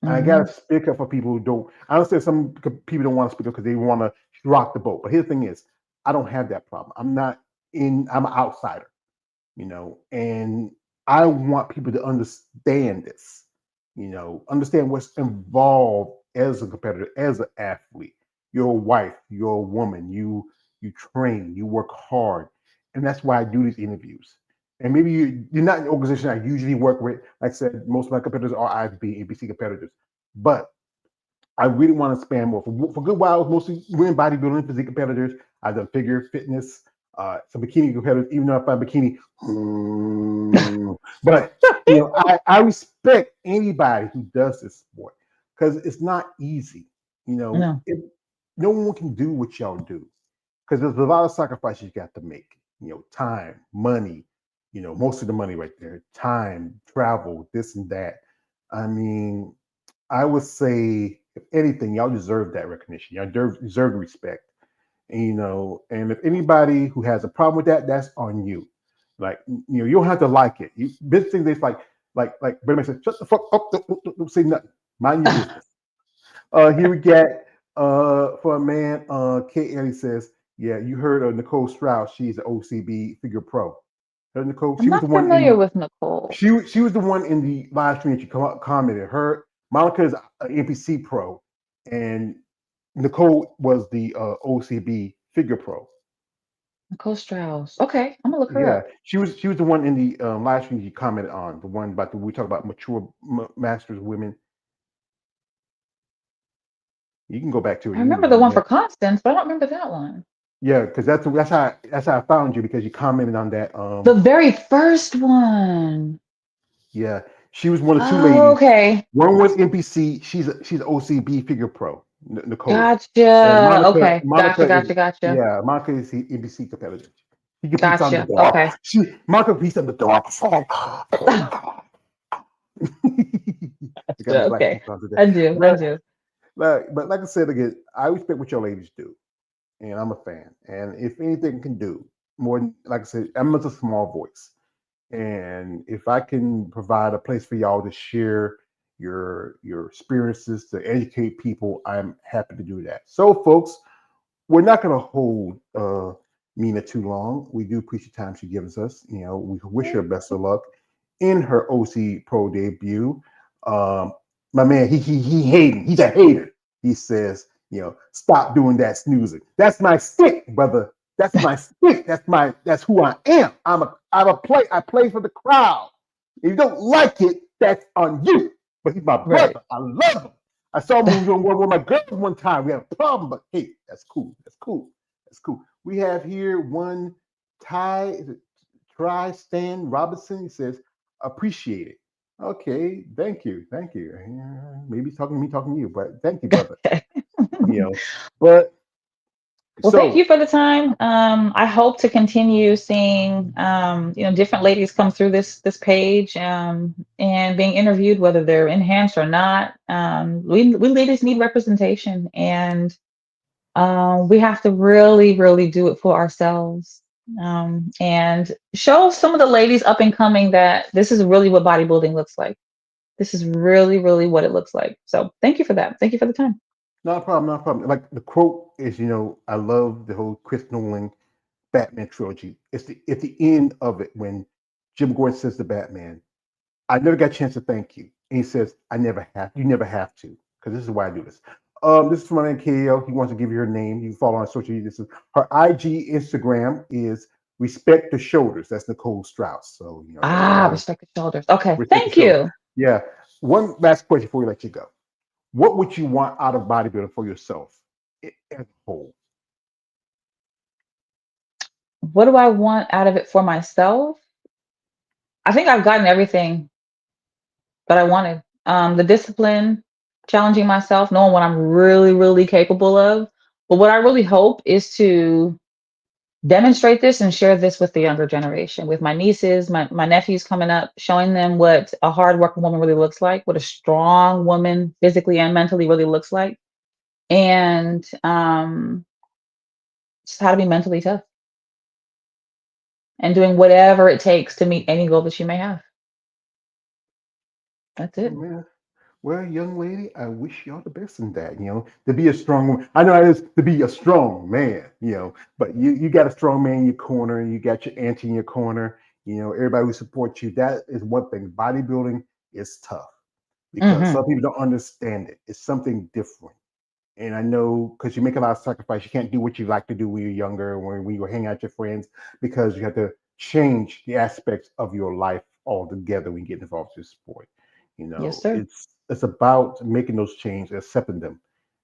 And I Hmm. gotta speak up for people who don't. I understand some people don't want to speak up because they want to rock the boat. But here's the thing: is I don't have that problem. I'm not in. I'm an outsider, and I want people to understand this. Understand what's involved as a competitor, as an athlete. You're a wife. You're a woman. You train. You work hard, and that's why I do these interviews. And maybe you're not an organization I usually work with. Like I said, most of my competitors are IFB, ABC competitors. But I really want to expand more. For a good while, it was mostly women bodybuilding, physique competitors. I've done figure fitness, some bikini competitors, even though I find bikini. But, I respect anybody who does this sport because it's not easy. No. No one can do what y'all do because there's a lot of sacrifices you got to make. Time, money, most of the money right there, time, travel, this and that. I mean, I would say, if anything, y'all deserve that recognition. Y'all deserve the respect. And if anybody who has a problem with that, that's on you. Like, you don't have to like it. Big thing that's like Benjamin said, shut the fuck up, don't say nothing. Mind your business. Here we get for a man, Kate Ellie says, yeah, you heard of Nicole Strauss. She's an OCB figure pro. Heard Nicole? I'm She was the not one familiar in with Nicole. she was the one in the live stream that you commented. Monica is an NPC pro, and Nicole was the OCB figure pro. Nicole Strauss. Okay, I'm gonna look her Yeah, up. she was the one in the live stream you commented on. The one about we talk about mature masters women. You can go back to it. I You remember the can, one yeah, for Constance, but I don't remember that one. yeah, because that's how I found you because you commented on that. The very first one. Yeah, she was one of two Oh, ladies. okay. One was NPC. She's OCB figure pro, Nicole. And Gotcha. Monica, Okay. Monica Gotcha. is Gotcha. Gotcha. yeah, Monica is the NBC competitor. She competes on the Gotcha. dark. Okay. Monica competes on the dark side. I got my Gotcha. black Okay. people on today. I do. I But, do. but like I said again, I respect what your ladies do, and I'm a fan. And if anything can do more, like I said, I'm just a small voice. And if I can provide a place for y'all to share your experiences to educate people, I'm happy to do that. So, folks, we're not going to hold Mina too long. We do appreciate the time she gives us. We wish her best of luck in her OC Pro debut. Um, my man, he hating. He's a hater. He says, stop doing that snoozing. That's my stick, brother. That's my stick. That's who I am. I play for the crowd. If you don't like it, that's on you. But he's my Right. brother. I love him. I saw him movie on one with my girls one time. We had a problem, but hey, that's cool. That's cool. That's cool. We have here one Try Stan Robinson. He says, appreciate it. Okay, thank you. Thank you. Maybe he's talking to me, talking to you, but thank you, brother. Okay. You know, but Well, thank you so for the time. I hope to continue seeing, different ladies come through this page, and being interviewed, whether they're enhanced or not. We ladies need representation, and we have to really, really do it for ourselves, and show some of the ladies up and coming that this is really what bodybuilding looks like. This is really, really what it looks like. So, thank you for that. Thank you for the time. not a problem, not a problem. Like the quote is, I love the whole Chris Nolan Batman trilogy. It's the end of it when Jim Gordon says to Batman, I never got a chance to thank you. And he says, you never have to, because this is why I do this. This is from my man KO. He wants to give you her name. You can follow on social media. Her IG Instagram is Respect the Shoulders. That's Nicole Strauss. So, that's Ah, another respect the shoulders. Okay, Respect the thank Shoulders. you. Yeah. One last question before we let you go. What would you want out of bodybuilding for yourself as a whole? What do I want out of it for myself? I think I've gotten everything that I wanted. The discipline, challenging myself, knowing what I'm really, really capable of. But what I really hope is to demonstrate this and share this with the younger generation, with my nieces, my nephews coming up, showing them what a hardworking woman really looks like, what a strong woman physically and mentally really looks like, and just how to be mentally tough and doing whatever it takes to meet any goal that you may have. That's Oh it. man. Well, young lady, I wish y'all the best in that. To be a strong woman. I know it is to be a strong man. But you got a strong man in your corner, and you got your auntie in your corner. Everybody who supports you. That is one thing. Bodybuilding is tough because Hmm. some people don't understand it. It's something different. And I know because you make a lot of sacrifice, you can't do what you like to do when you're younger, when you were hanging out with your friends, because you have to change the aspects of your life altogether when you get involved in sport. Yes, sir. It's about making those changes, accepting them,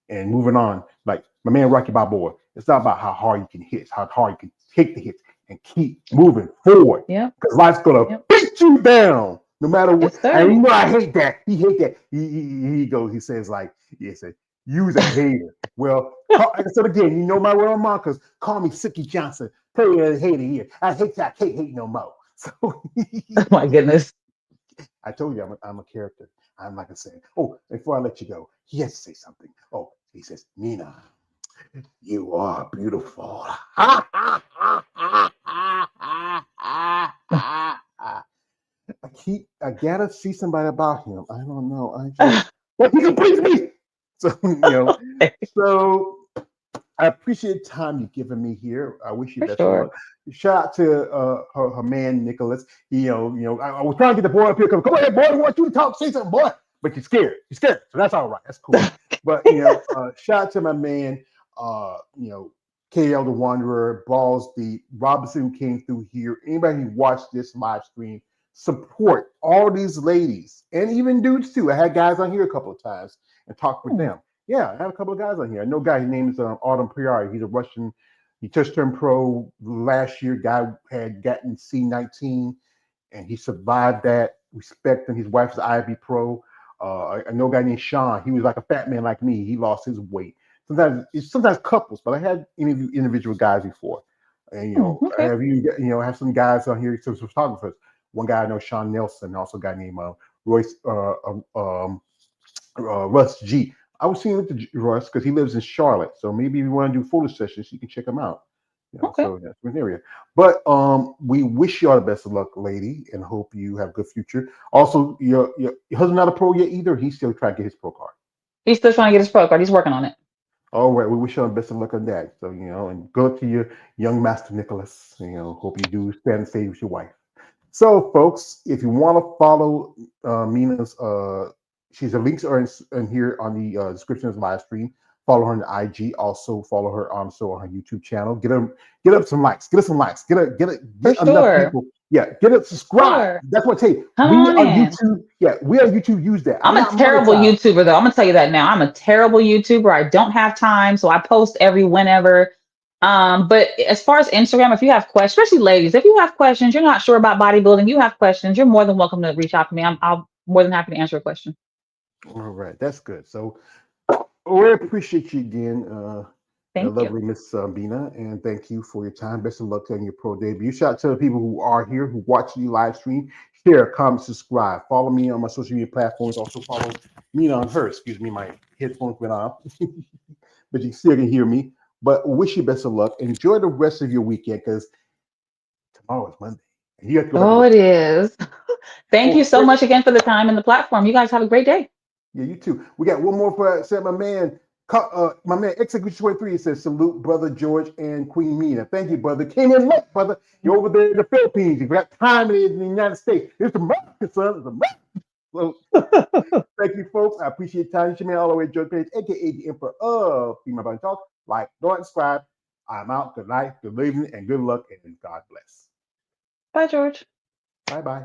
and moving on. Like my man Rocky Balboa, it's not about how hard you can hit, it's how hard you can take the hits and keep moving forward. Yep. Because life's gonna Yep. beat you down no matter what. Yes, And sir. I hate that. He hate that. He goes. He says like, he said, "You's a hater." Well, like I said again, you know my real markers. Call me Sicky Johnson. Tell you a hater here. I hate that. I can't hate no more. So Oh my goodness. I told you I'm a character. I'm like I said. Oh, before I let you go, he has to say something. Oh, he says, Mina, you are beautiful. I gotta see somebody about him. I don't know. I just, but he can please me. So so I appreciate the time you've given me here. I wish you For best of luck. sure. Shout out to her man Nicholas. I was trying to get the boy up here. Come ahead, boy. I want you to talk, say something, boy. But you're scared. You're scared. So that's all right. That's cool. But shout out to my man. KL the Wanderer, Balls the Robinson who came through here. Anybody who watched this live stream, support all these ladies and even dudes too. I had guys on here a couple of times and talked with Hmm. them. Yeah, I have a couple of guys on here. I know a guy. His name is Autumn Priori. He's a Russian. He just turned pro last year. Guy had gotten C19, and he survived that. Respect him. His wife's Ivy pro. I know a guy named Sean. He was like a fat man like me. He lost his weight. Sometimes couples, but I had individual guys before. And I Okay. have have some guys on here, some photographers. One guy I know, Sean Nelson, also a guy named Royce Russ G. I was seeing with the Russ because he lives in Charlotte. So maybe if you want to do photo sessions, you can check him out. Okay. So that's an area. But we wish you all the best of luck, lady, and hope you have a good future. Also, your husband not a pro yet either. He's still trying to get his pro card. He's still trying to get his pro card. He's working on it. All right, we wish you all the best of luck on that. So and good luck to your young master Nicholas. Hope you do stand and stay with your wife. So, folks, if you want to follow Mina's, she's the links are in here on the description of the live stream. Follow her on the IG. Also, follow her on her YouTube channel. Get up some likes. Get us some likes. For Get enough sure. people. Yeah, get it. Subscribe. Sure. That's what I tell you. Come We on are in. YouTube. Yeah, we are YouTube. Use that. I'm I'm a not terrible monetized. YouTuber though. I'm gonna tell you that now. I'm a terrible YouTuber. I don't have time, so I post every whenever. But as far as Instagram, if you have questions, especially ladies, if you have questions, you're not sure about bodybuilding, you have questions, you're more than welcome to reach out to me. I'll more than happy to answer a question. All right, that's good. So we appreciate you again, Thank you. lovely Miss Bina, and thank you for your time. Best of luck on your pro debut. Shout out to the people who are here, who watch the live stream. Share, comment, subscribe. Follow me on my social media platforms. Also follow Mina on her. Excuse me, my headphones went off, but you still can hear me. But wish you best of luck. Enjoy the rest of your weekend because tomorrow is Monday, and you have to go back to Oh, work. it is. Thank you Oh, so much again for the time and the platform. You guys have a great day. yeah, you too. We got one more for said my man Execution 23 says salute brother George and Queen Mina. Thank you, brother. Came in late, brother. You're over there in the Philippines. You got time it is in the United States. It's America, son. It's America. So thank you, folks. I appreciate your time. It's your man all the way George Page, aka the Emperor of Female Body Talk. Like, don't subscribe. I'm out. Good night, good evening, and good luck, and God bless. Bye, George. Bye bye.